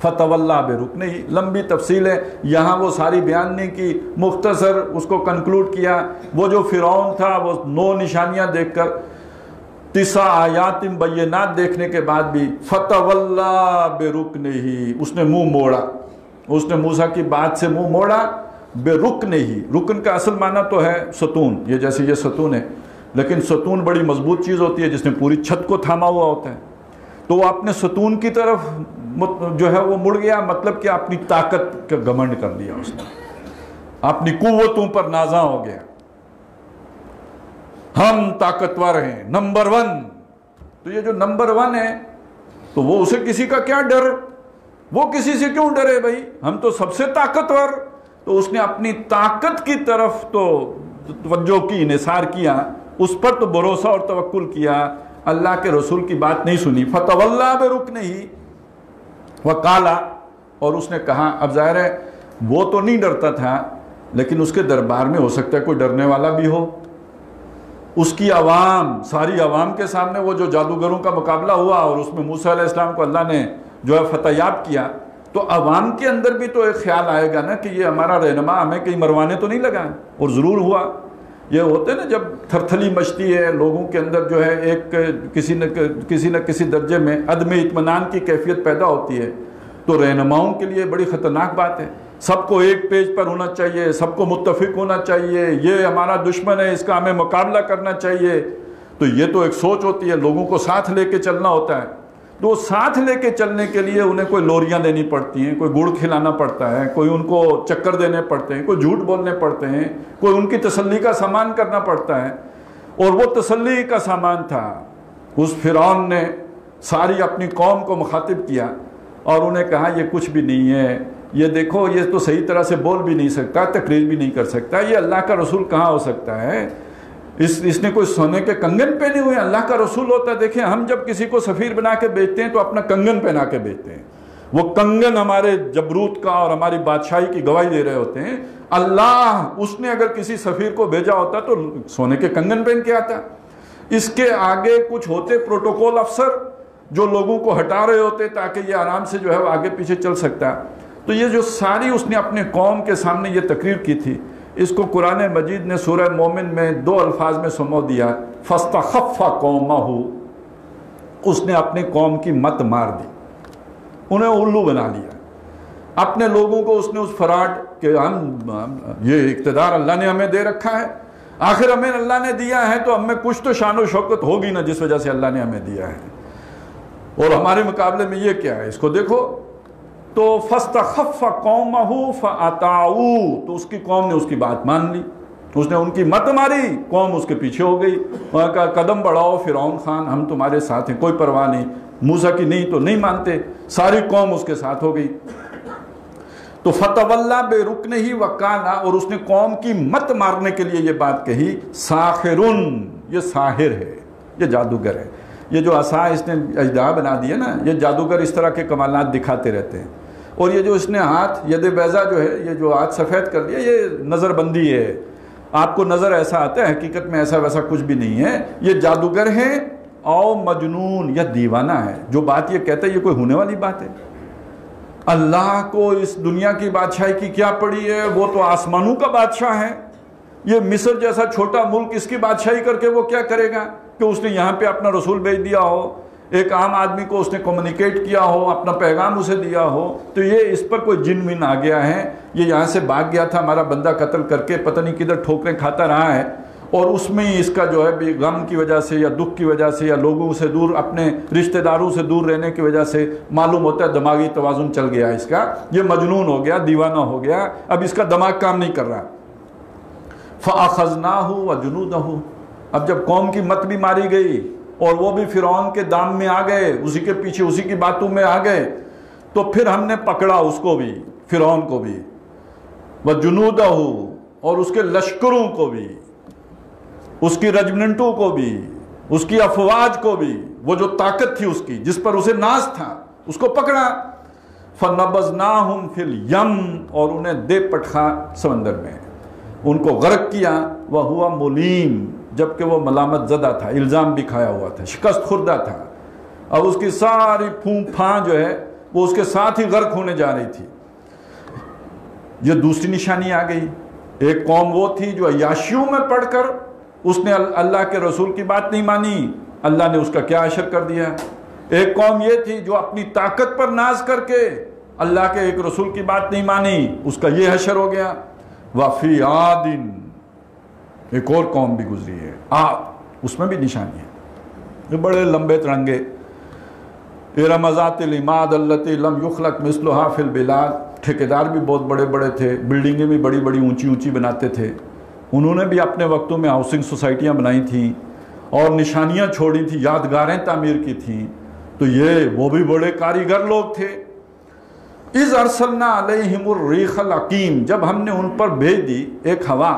S1: فتولا برکنے، لمبی تفصیل ہے یہاں وہ ساری بیان نہیں کی، مختصر اس کو کنکلوڈ کیا. وہ جو فرعون تھا وہ 9 نشانیاں دیکھ کر 9 آیات بینات دیکھنے کے بعد بھی فتولا برکنے ہی، اس نے منہ موڑا. اس نے موسیٰ کی بات سے منہ موڑا. برکنے ہی، رکن کا اصل معنی تو ہے ستون، یہ جیسے یہ ستون ہے، لیکن ستون بڑی مضبوط چیز ہوتی ہے جس نے پوری چھت کو تھاما ہوا ہوتا ہے. تو وہ اپنے ستون کی طرف جو ہے وہ مڑ گیا، مطلب کہ اپنی طاقت کا گھمنڈ کر لیا اس نے، اپنی قوتوں پر نازاں ہو گیا. ہم طاقتور ہیں، نمبر 1. تو یہ جو نمبر 1 ہے تو وہ اسے کسی کا کیا ڈر، وہ کسی سے کیوں ڈرے بھائی، ہم تو سب سے طاقتور. تو اس نے اپنی طاقت کی طرف تو توجہ کی، انحصار کیا، اس پر تو بھروسہ اور توکل کیا، اللہ کے رسول کی بات نہیں سنی. فتولا برکنے وقالا، اور اس نے کہا. اب ظاہر ہے وہ تو نہیں ڈرتا تھا لیکن اس کے دربار میں ہو سکتا ہے کوئی ڈرنے والا بھی ہو. اس کی عوام، ساری عوام کے سامنے وہ جو جادوگروں کا مقابلہ ہوا اور اس میں موسیٰ علیہ السلام کو اللہ نے جو ہے فتح یاب کیا، تو عوام کے اندر بھی تو ایک خیال آئے گا نا کہ یہ ہمارا رہنما ہمیں کہیں مروانے تو نہیں لگا. اور ضرور ہوا. یہ ہوتے ہیں نا جب تھرتھلی مچتی ہے لوگوں کے اندر جو ہے ایک کسی نہ کسی درجے میں عدم اطمینان کی کیفیت پیدا ہوتی ہے، تو رہنماؤں کے لیے بڑی خطرناک بات ہے. سب کو ایک پیج پر ہونا چاہیے، سب کو متفق ہونا چاہیے، یہ ہمارا دشمن ہے اس کا ہمیں مقابلہ کرنا چاہیے. تو یہ تو ایک سوچ ہوتی ہے، لوگوں کو ساتھ لے کے چلنا ہوتا ہے. تو ساتھ لے کے چلنے کے لیے انہیں کوئی لوریاں دینی پڑتی ہیں، کوئی گڑ کھلانا پڑتا ہے، کوئی ان کو چکر دینے پڑتے ہیں، کوئی جھوٹ بولنے پڑتے ہیں، کوئی ان کی تسلی کا سامان کرنا پڑتا ہے. اور وہ تسلی کا سامان تھا. اس فرعون نے ساری اپنی قوم کو مخاطب کیا اور انہیں کہا یہ کچھ بھی نہیں ہے، یہ دیکھو یہ تو صحیح طرح سے بول بھی نہیں سکتا، تقریر بھی نہیں کر سکتا، یہ اللہ کا رسول کہاں ہو سکتا ہے، اس نے کوئی سونے کے کنگن پہنے ہوئے اللہ کا رسول ہوتا ہے. دیکھیں ہم جب کسی کو سفیر بنا کے بیچتے ہیں تو اپنا کنگن پہنا کے بیچتے ہیں، وہ کنگن ہمارے جبروت کا اور ہماری بادشاہی کی گواہی دے رہے ہوتے ہیں. اللہ اس نے اگر کسی سفیر کو بھیجا ہوتا تو سونے کے کنگن پہن کے آتا. اس کے آگے کچھ ہوتے پروٹوکول افسر جو لوگوں کو ہٹا رہے ہوتے تاکہ یہ آرام سے جو ہے وہ آگے پیچھے چل سکتا. تو یہ جو ساری اس نے اپنے قوم کے سامنے یہ تقریر کی تھی، اس کو قرآن مجید نے سورہ مومن میں 2 الفاظ میں سمو دیا، فاستخف قومہ. اس نے اپنے قوم کی مت مار دی، انہیں الو بنا لیا. اپنے لوگوں کو اس نے اس فراڈ کہ ہم یہ اقتدار اللہ نے ہمیں دے رکھا ہے، آخر ہمیں اللہ نے دیا ہے تو ہمیں کچھ تو شان و شوکت ہوگی نا جس وجہ سے اللہ نے ہمیں دیا ہے، اور ہمارے مقابلے میں یہ کیا ہے، اس کو دیکھو. تو فاستخف قومہ فاطاعوا، تو اس کی قوم نے اس کی بات مان لی. اس نے ان کی مت ماری، قوم اس کے پیچھے ہو گئی، وہاں کا قدم بڑھاؤ فرعون خان، ہم تمہارے ساتھ ہیں، کوئی پرواہ نہیں، موسیٰ کی نہیں تو نہیں مانتے، ساری قوم اس کے ساتھ ہو گئی۔ تو فتولا بے رکن ہی وکانا، اور اس نے قوم کی مت مارنے کے لیے یہ بات کہی، ساحرن، یہ ساحر ہے، یہ جادوگر ہے، یہ جو عصا اس نے اژدہا بنا دی ہے نا، یہ جادوگر اس طرح کے کمالات دکھاتے رہتے ہیں۔ اور یہ جو اس نے ہاتھ ید بیضا جو ہے، یہ جو ہاتھ سفید کر دیا، یہ نظر بندی ہے، آپ کو نظر ایسا آتا ہے، حقیقت میں ایسا ویسا کچھ بھی نہیں ہے، یہ جادوگر ہے او مجنون، یہ دیوانہ ہے، جو بات یہ کہتا ہے یہ کوئی ہونے والی بات ہے؟ اللہ کو اس دنیا کی بادشاہی کی کیا پڑی ہے، وہ تو آسمانوں کا بادشاہ ہے، یہ مصر جیسا چھوٹا ملک اس کی بادشاہی کر کے وہ کیا کرے گا کہ اس نے یہاں پہ اپنا رسول بھیج دیا ہو، ایک عام آدمی کو اس نے کمیونیکیٹ کیا ہو، اپنا پیغام اسے دیا ہو، تو یہ اس پر کوئی جن ون آ گیا ہے، یہ یہاں سے بھاگ گیا تھا ہمارا بندہ قتل کر کے، پتہ نہیں کدھر ٹھوکریں کھاتا رہا ہے، اور اس میں ہی اس کا جو ہے غم کی وجہ سے یا دکھ کی وجہ سے یا لوگوں سے دور، اپنے رشتہ داروں سے دور رہنے کی وجہ سے معلوم ہوتا ہے دماغی توازن چل گیا اس کا، یہ مجنون ہو گیا، دیوانہ ہو گیا، اب اس کا دماغ کام نہیں کر رہا۔ فَأَخَذْنَاهُ وَجُنُودَهُ، اب جب قوم کی مت بھی ماری گئی اور وہ بھی فرعون کے دام میں آ گئے، اسی کے پیچھے اسی کی باتوں میں آ گئے، تو پھر ہم نے پکڑا اس کو بھی، فرعون کو بھی، وَجُنُودَهُ، اور اس کے لشکروں کو بھی، اس کی رجمنٹوں کو بھی، اس کی افواج کو بھی، وہ جو طاقت تھی اس کی جس پر اسے ناز تھا، اس کو پکڑا۔ فَنَبَذْنَاهُمْ فِي الْيَمِّ، اور انہیں دے پٹخا سمندر میں، ان کو غرق کیا، وَهُوَ مُلِيمٌ، جبکہ وہ ملامت زدہ تھا، الزام بھی کھایا ہوا تھا، شکست خوردہ تھا، اب اس کی ساری پھون پھاں جو ہے وہ اس کے ساتھ ہی غرق ہونے جا رہی تھی۔ یہ دوسری نشانی آ گئی، ایک قوم وہ تھی جو عیاشیوں میں پڑھ کر اس نے اللہ کے رسول کی بات نہیں مانی، اللہ نے اس کا کیا حشر کر دیا۔ ایک قوم یہ تھی جو اپنی طاقت پر ناز کر کے اللہ کے ایک رسول کی بات نہیں مانی، اس کا یہ حشر ہو گیا۔ وَفِي عَادٍ، ایک اور قوم بھی گزری ہے، عاد، اس میں بھی نشانی ہے، یہ بڑے لمبے ترنگے، ارم ذات العماد التی لم یخلق مثلھا فی البلاد، ٹھیکیدار بھی بہت بڑے بڑے تھے، بلڈنگیں بھی بڑی بڑی اونچی اونچی بناتے تھے، انہوں نے بھی اپنے وقتوں میں ہاؤسنگ سوسائٹیاں بنائی تھیں اور نشانیاں چھوڑی تھیں، یادگاریں تعمیر کی تھیں، تو یہ وہ بھی بڑے کاریگر لوگ تھے۔ اِذْ أَرْسَلْنَا عَلَيْهِمُ الرِّيحَ الْعَقِيمَ، جب ہم نے ان پر بھیج دی ایک ہوا،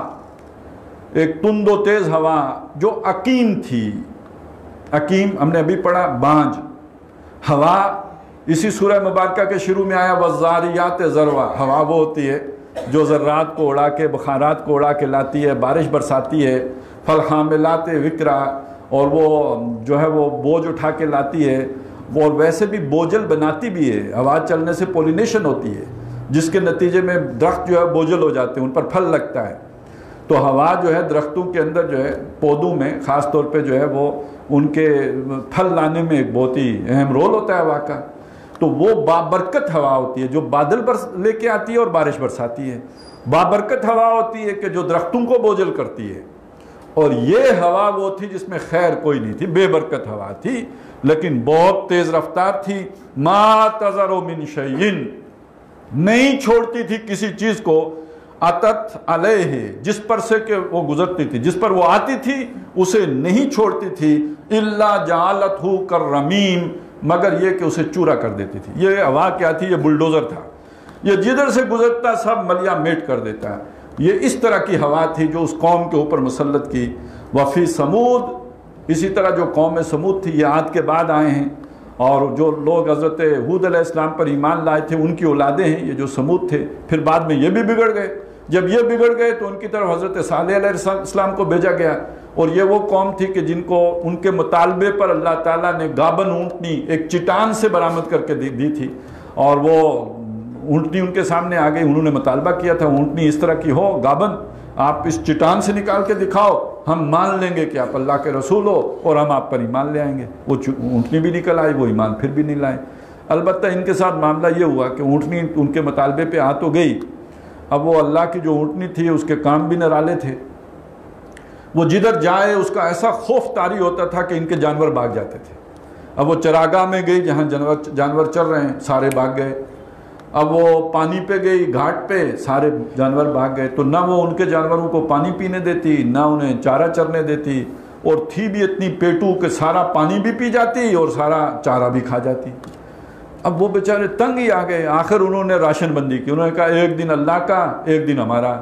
S1: ایک تند و تیز ہوا جو عقیم تھی، عقیم ہم نے ابھی پڑھا بانج، ہوا اسی سورہ مبارکہ کے شروع میں آیا وَالزَّارِيَاتِ ذَرْوًا، ہوا وہ ہوتی ہے جو ذرات کو اڑا کے، بخارات کو اڑا کے لاتی ہے، بارش برساتی ہے، فَالْحَامِلَاتِ وِقْرًا، اور وہ جو ہے وہ بوجھ اٹھا کے لاتی ہے، اور ویسے بھی بوجھل بناتی بھی ہے، ہوا چلنے سے پولینیشن ہوتی ہے، جس کے نتیجے میں درخت جو ہے بوجھل ہو جاتے ہیں، ان پر پھل لگتا ہے، تو ہوا جو ہے درختوں کے اندر جو ہے پودوں میں خاص طور پہ جو ہے وہ ان کے پھل لانے میں ایک بہت ہی اہم رول ہوتا ہے ہوا کا، تو وہ بابرکت ہوا ہوتی ہے جو بادل لے کے آتی ہے اور بارش برساتی ہے، بابرکت ہوا ہوتی ہے کہ جو درختوں کو بوجھل کرتی ہے، اور یہ ہوا وہ تھی جس میں خیر کوئی نہیں تھی، بے برکت ہوا تھی، لیکن بہت تیز رفتار تھی، ما تذر من شیء، نہیں چھوڑتی تھی کسی چیز کو، اتت علیہ، جس پر سے کہ وہ گزرتی تھی، جس پر وہ آتی تھی اسے نہیں چھوڑتی تھی، الا جعلتہ کالرمیم، مگر یہ کہ اسے چورا کر دیتی تھی۔ یہ ہوا کیا تھی؟ یہ بلڈوزر تھا، یہ جدھر سے گزرتا سب ملیا میٹ کر دیتا، یہ اس طرح کی ہوا تھی جو اس قوم کے اوپر مسلط کی۔ وفی سمود، اسی طرح جو قوم سمود تھی، یہ عاد کے بعد آئے ہیں، اور جو لوگ حضرت ہود علیہ السلام پر ایمان لائے تھے ان کی اولادیں ہیں، یہ جو سمود تھے، پھر بعد میں یہ بھی بگڑ گئے، جب یہ بگڑ گئے تو ان کی طرف حضرت صالح علیہ السلام کو بھیجا گیا، اور یہ وہ قوم تھی کہ جن کو ان کے مطالبے پر اللہ تعالیٰ نے گابن اونٹنی ایک چٹان سے برآمد کر کے دی تھی، اور وہ اونٹنی ان کے سامنے آ گئی، انہوں نے مطالبہ کیا تھا اونٹنی اس طرح کی ہو گابن، آپ اس چٹان سے نکال کے دکھاؤ، ہم مان لیں گے کہ آپ اللہ کے رسول ہو اور ہم آپ پر ایمان لے آئیں گے۔ وہ اونٹنی بھی نکل آئی، وہ ایمان پھر بھی نہیں لائے۔ البتہ ان کے ساتھ معاملہ یہ ہوا کہ اونٹنی ان کے مطالبے پہ آ تو گئی، اب وہ اللہ کی جو اونٹنی تھی اس کے کام بھی نرالے تھے، وہ جدھر جائے اس کا ایسا خوف طاری ہوتا تھا کہ ان کے جانور بھاگ جاتے تھے۔ اب وہ چراگاہ میں گئی جہاں جانور چر رہے ہیں، سارے بھاگ گئے، اب وہ پانی پہ گئی گھاٹ پہ، سارے جانور بھاگ گئے، تو نہ وہ ان کے جانوروں کو پانی پینے دیتی، نہ انہیں چارہ چرنے دیتی، اور تھی بھی اتنی پیٹو کہ سارا پانی بھی پی جاتی اور سارا چارہ بھی کھا جاتی۔ اب وہ بیچارے تنگ ہی آ گئے، آخر انہوں نے راشن بندی کی، انہوں نے کہا ایک دن اللہ کا ایک دن ہمارا،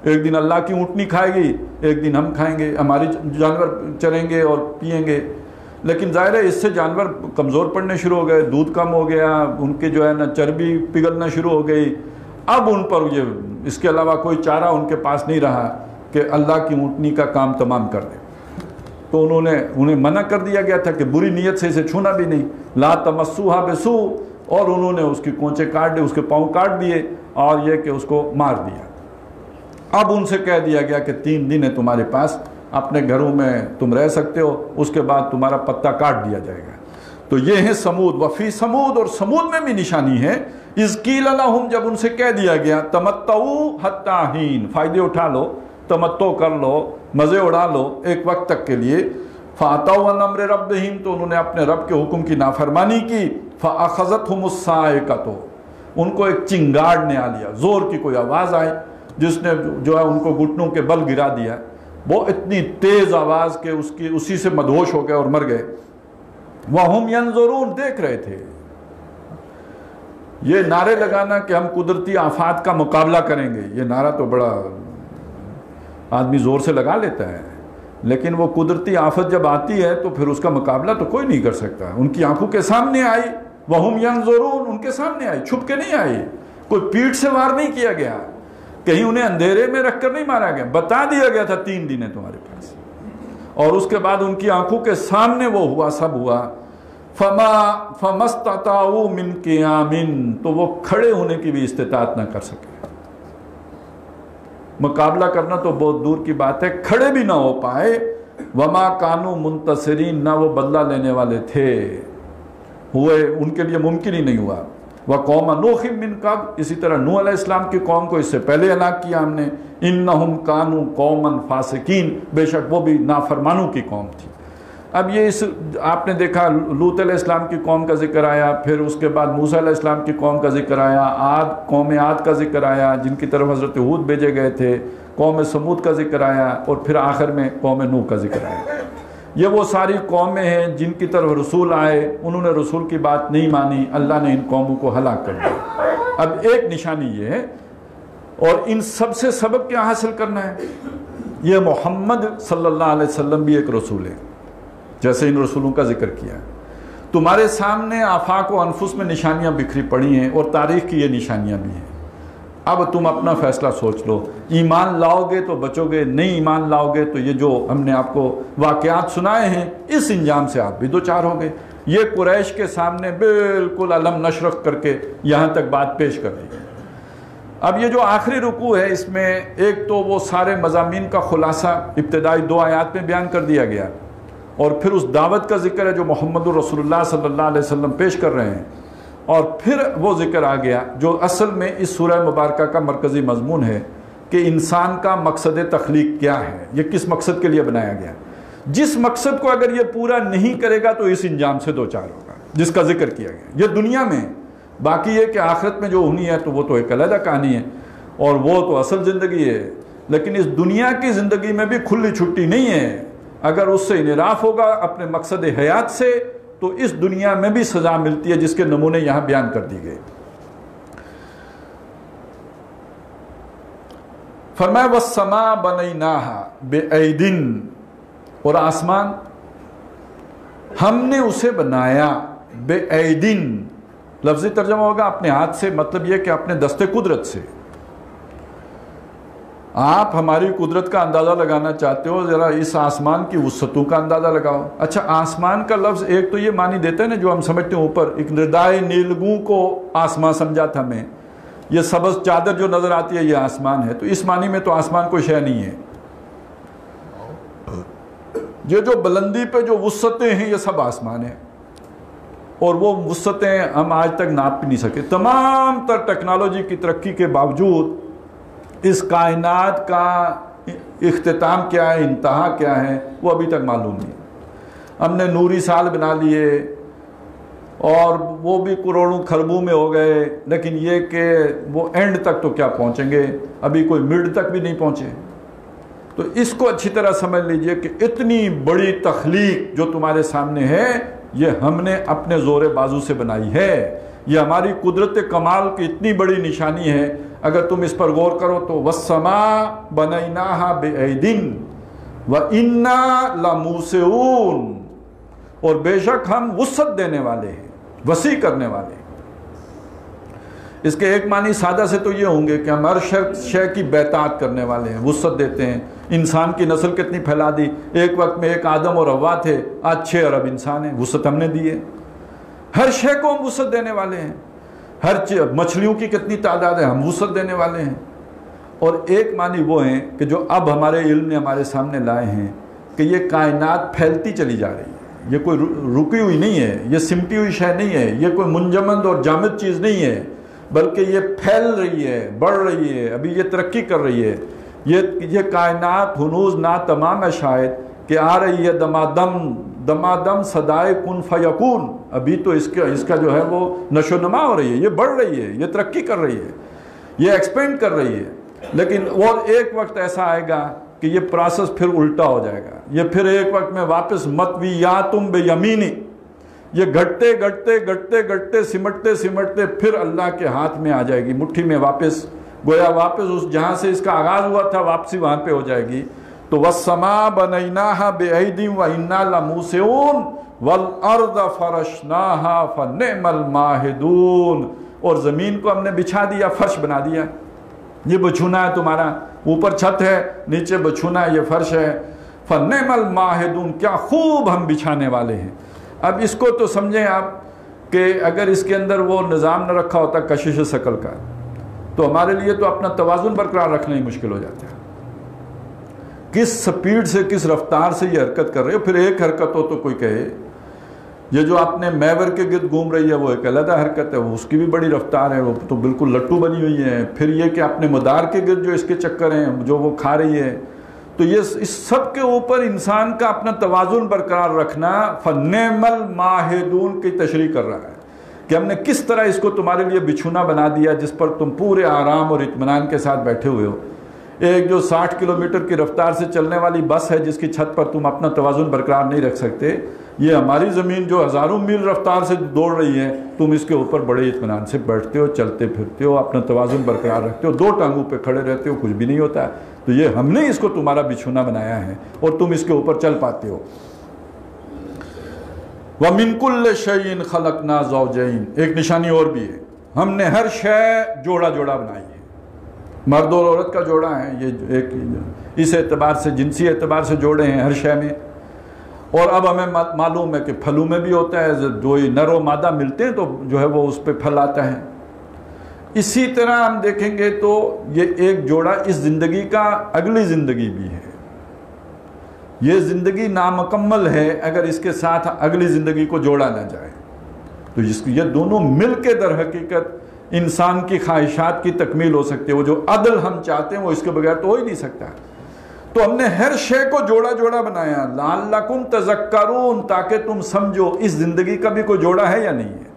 S1: ایک دن اللہ کی اونٹنی کھائے گی ایک دن ہم کھائیں گے، ہماری جانور چریں گے اور پئیں گے۔ لیکن ظاہر ہے اس سے جانور کمزور پڑنے شروع ہو گئے، دودھ کم ہو گیا، ان کے جو ہے نا چربی پگھلنا شروع ہو گئی۔ اب ان پر یہ اس کے علاوہ کوئی چارہ ان کے پاس نہیں رہا کہ اللہ کی اونٹنی کا کام تمام کر دیں، تو انہیں منع کر دیا گیا تھا کہ بری نیت سے اسے چھونا بھی نہیں، لا تمسوہا بسو، اور انہوں نے اس کی کونچے کاٹ دیے، اس کے پاؤں کاٹ دیے، اور یہ کہ اس کو مار دیا۔ اب ان سے کہہ دیا گیا کہ 3 دن ہے تمہارے پاس، اپنے گھروں میں تم رہ سکتے ہو، اس کے بعد تمہارا پتہ کاٹ دیا جائے گا۔ تو یہ ہے سمود، وفی سمود، اور سمود میں بھی نشانی ہے، اذ قیل لہم، جب ان سے کہہ دیا گیا تمتعوا حتی حین، فائدے اٹھا لو، تمتع کر لو، مزے اڑا لو ایک وقت تک کے لیے، فاتوا عن امر ربہم، تو انہوں نے اپنے رب کے حکم کی نافرمانی کی، فاخذتہم الصاعقۃ، ان کو ایک چنگاڑ نے آ لیا، زور کی کوئی آواز آئی جس نے جو ہے ان کو گھٹنوں کے بل گرا دیا، وہ اتنی تیز آواز کہ اسی سے مدہوش ہو گئے اور مر گئے۔ وَهُمْ يَنظُرُونَ، دیکھ رہے تھے۔ یہ نعرے لگانا کہ ہم قدرتی آفات کا مقابلہ کریں گے، یہ نعرہ تو بڑا آدمی زور سے لگا لیتا ہے، لیکن وہ قدرتی آفت جب آتی ہے تو پھر اس کا مقابلہ تو کوئی نہیں کر سکتا۔ ان کی آنکھوں کے سامنے آئی، وَهُمْ يَنظُرُونَ، ان کے سامنے آئی، چھپ کے نہیں آئی، کوئی پیٹھ سے وار نہیں کیا گیا، کہیں انہیں اندھیرے میں رکھ کر نہیں مارا گیا، بتا دیا گیا تھا 3 دن ہے تمہارے پاس، اور اس کے بعد ان کی آنکھوں کے سامنے وہ ہوا، سب ہوا۔ فَمَا اسْتَطَاعُوا مِنْ قِيَامٍ، تو وہ کھڑے ہونے کی بھی استطاعت نہ کر سکے، مقابلہ کرنا تو بہت دور کی بات ہے، کھڑے بھی نہ ہو پائے۔ وَمَا كَانُوا مُنْتَصِرِينَ، نہ وہ بدلہ لینے والے تھے، ان کے لیے ممکن ہی نہیں ہوا۔ وَقَوْمَ نُوحٍ مِّن قَبْلُ، اسی طرح نوح علیہ السلام کی قوم کو اس سے پہلے ہلاک کیا ہم نے، اِنَّهُمْ كَانُوا قَوْمًا فَاسِقِينَ، بے شک وہ بھی نافرمانوں کی قوم تھی۔ اب یہ آپ نے دیکھا لوط علیہ السلام کی قوم کا ذکر آیا، پھر اس کے بعد موسیٰ علیہ السلام کی قوم کا ذکر آیا، قوم عاد کا ذکر آیا جن کی طرف حضرت ہود بھیجے گئے تھے، قوم سمود کا ذکر آیا، اور پھر آخر میں قوم نوح کا ذکر آیا۔ یہ وہ ساری قومیں ہیں جن کی طرف رسول آئے، انہوں نے رسول کی بات نہیں مانی، اللہ نے ان قوموں کو ہلاک کر دیا۔ اب ایک نشانی یہ ہے، اور ان سب سے سبق کیا حاصل کرنا ہے؟ یہ محمد صلی اللہ علیہ وسلم بھی ایک رسول ہے، جیسے ان رسولوں کا ذکر کیا ہے۔ تمہارے سامنے آفاق و انفس میں نشانیاں بکھری پڑی ہیں، اور تاریخ کی یہ نشانیاں بھی ہیں۔ اب تم اپنا فیصلہ سوچ لو، ایمان لاؤ گے تو بچو گے، نہیں ایمان لاؤ گے تو یہ جو ہم نے آپ کو واقعات سنائے ہیں اس انجام سے آپ بھی دوچار ہو گے۔ یہ قریش کے سامنے بالکل علم نشرح کر کے یہاں تک بات پیش کر دی۔ اب یہ جو آخری رکوع ہے، اس میں ایک تو وہ سارے مضامین کا خلاصہ ابتدائی 2 آیات میں بیان کر دیا گیا، اور پھر اس دعوت کا ذکر ہے جو محمد الرسول اللہ صلی اللہ علیہ وسلم پیش کر رہے ہیں، اور پھر وہ ذکر آ گیا جو اصل میں اس سورہ مبارکہ کا مرکزی مضمون ہے کہ انسان کا مقصد تخلیق کیا ہے، یہ کس مقصد کے لیے بنایا گیا۔ جس مقصد کو اگر یہ پورا نہیں کرے گا تو اس انجام سے دوچار ہوگا جس کا ذکر کیا گیا، یہ دنیا میں۔ باقی یہ کہ آخرت میں جو ہونی ہے تو وہ تو ایک علیحدہ کہانی ہے، اور وہ تو اصل زندگی ہے، لیکن اس دنیا کی زندگی میں بھی کھلی چھٹی نہیں ہے۔ اگر اس سے انحراف ہوگا اپنے مقصد حیات سے تو اس دنیا میں بھی سزا ملتی ہے، جس کے نمونے یہاں بیان کر دی گئے۔ فرمایا وَالسَّمَاءَ بَنَيْنَاهَا بِأَيْدٍ، اور آسمان ہم نے اسے بنایا بِأَيْدٍ، لفظی ترجمہ ہوگا اپنے ہاتھ سے، مطلب یہ کہ اپنے دست قدرت سے۔ آپ ہماری قدرت کا اندازہ لگانا چاہتے ہو، ذرا اس آسمان کی وسعتوں کا اندازہ لگاؤ۔ اچھا، آسمان کا لفظ ایک تو یہ معنی دیتا ہے نا جو ہم سمجھتے ہیں اوپر، ایک ردائے نیلگوں کو آسمان سمجھا تھا میں، یہ سبز چادر جو نظر آتی ہے یہ آسمان ہے، تو اس معنی میں تو آسمان کوئی شے نہیں ہے۔ یہ جو بلندی پہ جو وسعتیں ہیں یہ سب آسمان ہیں، اور وہ وسعتیں ہم آج تک ناپ بھی نہیں سکے۔ تمام تر ٹیکنالوجی کی ترقی کے باوجود اس کائنات کا اختتام کیا ہے، انتہا کیا ہے، وہ ابھی تک معلوم نہیں۔ ہم نے نوری سال بنا لیے اور وہ بھی کروڑوں کھربوں میں ہو گئے، لیکن یہ کہ وہ اینڈ تک تو کیا پہنچیں گے، ابھی کوئی مڈ تک بھی نہیں پہنچے۔ تو اس کو اچھی طرح سمجھ لیجئے کہ اتنی بڑی تخلیق جو تمہارے سامنے ہے یہ ہم نے اپنے زور بازو سے بنائی ہے، یہ ہماری قدرت کمال کی اتنی بڑی نشانی ہے۔ اگر تم اس پر غور کرو تو وَالسَّمَاءَ بَنَيْنَاهَا بِأَيْدٍ وَإِنَّا لَمُوسِعُونَ، اور بے شک ہم وسعت دینے والے ہیں، وسیع کرنے والے ہیں۔ اس کے ایک معنی سادہ سے تو یہ ہوں گے کہ ہم ہر شے کی بیطاعت کرنے والے ہیں، وسعت دیتے ہیں۔ انسان کی نسل کتنی پھیلا دی، ایک وقت میں ایک آدم اور حوا تھے، آج 6 ارب انسان ہیں، وسعت ہم نے دی ہے۔ ہر شے کو ہم وسعت دینے والے ہیں، ہر مچھلیوں کی کتنی تعداد ہے، ہم وسعت دینے والے ہیں۔ اور ایک معنی وہ ہیں کہ جو اب ہمارے علم نے ہمارے سامنے لائے ہیں کہ یہ کائنات پھیلتی چلی جا رہی ہے، یہ کوئی رکی ہوئی نہیں ہے، یہ سمٹی ہوئی شے نہیں ہے، یہ کوئی منجمد اور جامد چیز نہیں ہے، بلکہ یہ پھیل رہی ہے، بڑھ رہی ہے، ابھی یہ ترقی کر رہی ہے۔ یہ کائنات ہنوز نا تمام ہے شاید کہ آ رہی ہے دمادم صدائے کن فیکون، ابھی تو اس کا جو ہے وہ نشو نما ہو رہی ہے، یہ بڑھ رہی ہے، یہ ترقی کر رہی ہے، یہ ایکسپینڈ کر رہی ہے۔ لیکن اور ایک وقت ایسا آئے گا کہ یہ پروسیس پھر الٹا ہو جائے گا، یہ پھر ایک وقت میں واپس مطویاتم بیمینی، یہ گھٹتے گھٹتے گھٹتے گھٹتے سمٹتے سمٹتے پھر اللہ کے ہاتھ میں آ جائے گی، مٹھی میں واپس، گویا واپس اس جہاں سے اس کا آغاز ہوا تھا واپسی وہاں پہ ہو جائے گی۔ تو وَالسَّمَاءَ بَنَيْنَاهَا بِأَيْدٍ وَإِنَّا لَمُوسِعُونَ وَالْأَرْضَ فَرَشْنَاهَا فَنِعْمَ الْمَاهِدُونَ، اور زمین کو ہم نے بچھا دیا، فرش بنا دیا۔ یہ بچھونا ہے تمہارا، اوپر چھت ہے، نیچے بچھونا ہے، یہ فرش ہے۔ فَنِعْمَ الْمَاهِدُونَ، کیا خوب ہم بچھانے والے ہیں۔ اب اس کو تو سمجھیں آپ کہ اگر اس کے اندر وہ نظام نہ رکھا ہوتا کشش ثقل کا تو ہمارے لیے تو اپنا توازن برقرار رکھنا ہی مشکل ہو جاتا ہے۔ کس سپیڈ سے، کس رفتار سے یہ حرکت کر رہے ہو، پھر ایک حرکت ہو تو کوئی کہے یہ جو اپنے محور کے گرد گھوم رہی ہے وہ ایک علیحدہ حرکت ہے، اس کی بھی بڑی رفتار ہے، وہ تو بالکل لٹو بنی ہوئی ہے۔ پھر یہ کہ اپنے مدار کے گرد جو اس کے چکر ہیں جو وہ کھا رہی ہے، تو یہ اس سب کے اوپر انسان کا اپنا توازن برقرار رکھنا فَنِعْمَ الْمَاهِدُونَ کی تشریح کر رہا ہے کہ ہم نے کس طرح اس کو تمہارے لیے بچھونا بنا دیا جس پر تم پورے آرام اور اطمینان کے ساتھ بیٹھے ہوئے ہو۔ ایک جو 60 کلومیٹر کی رفتار سے چلنے والی بس ہے جس کی چھت پر تم اپنا توازن برقرار نہیں رکھ سکتے، یہ ہماری زمین جو ہزاروں میل رفتار سے دوڑ رہی ہے، تم اس کے اوپر بڑے اطمینان سے بیٹھتے ہو، چلتے پھرتے ہو، اپنا توازن برقرار رکھتے ہو، 2 ٹانگوں پہ کھڑے رہتے ہو، کچھ بھی نہیں ہوتا ہے۔ تو یہ ہم نے اس کو تمہارا بچھونا بنایا ہے اور تم اس کے اوپر چل پاتے ہو۔ وَمِن كُلِّ شَيْءٍ خَلَقْنَا زَوْجَيْنِ، ایک نشانی اور بھی ہے، ہم نے ہر شے جوڑا جوڑا بنائی ہے، مرد اور عورت کا جوڑا ہے، یہ ایک اس اعتبار سے جنسی اعتبار سے جوڑے ہیں ہر شے میں۔ اور اب ہمیں معلوم ہے کہ پھلوں میں بھی ہوتا ہے، جو نر و مادہ ملتے ہیں تو جو ہے وہ اس پہ پھل آتا ہے۔ اسی طرح ہم دیکھیں گے تو یہ ایک جوڑا اس زندگی کا اگلی زندگی بھی ہے، یہ زندگی نامکمل ہے اگر اس کے ساتھ اگلی زندگی کو جوڑا نہ جائے۔ تو یہ دونوں مل کے در حقیقت انسان کی خواہشات کی تکمیل ہو سکتی ہے، وہ جو عدل ہم چاہتے ہیں وہ اس کے بغیر تو ہو ہی نہیں سکتا۔ تو ہم نے ہر شے کو جوڑا جوڑا بنایا، لعلکم تذکرون، تاکہ تم سمجھو اس زندگی کا بھی کوئی جوڑا ہے یا نہیں ہے۔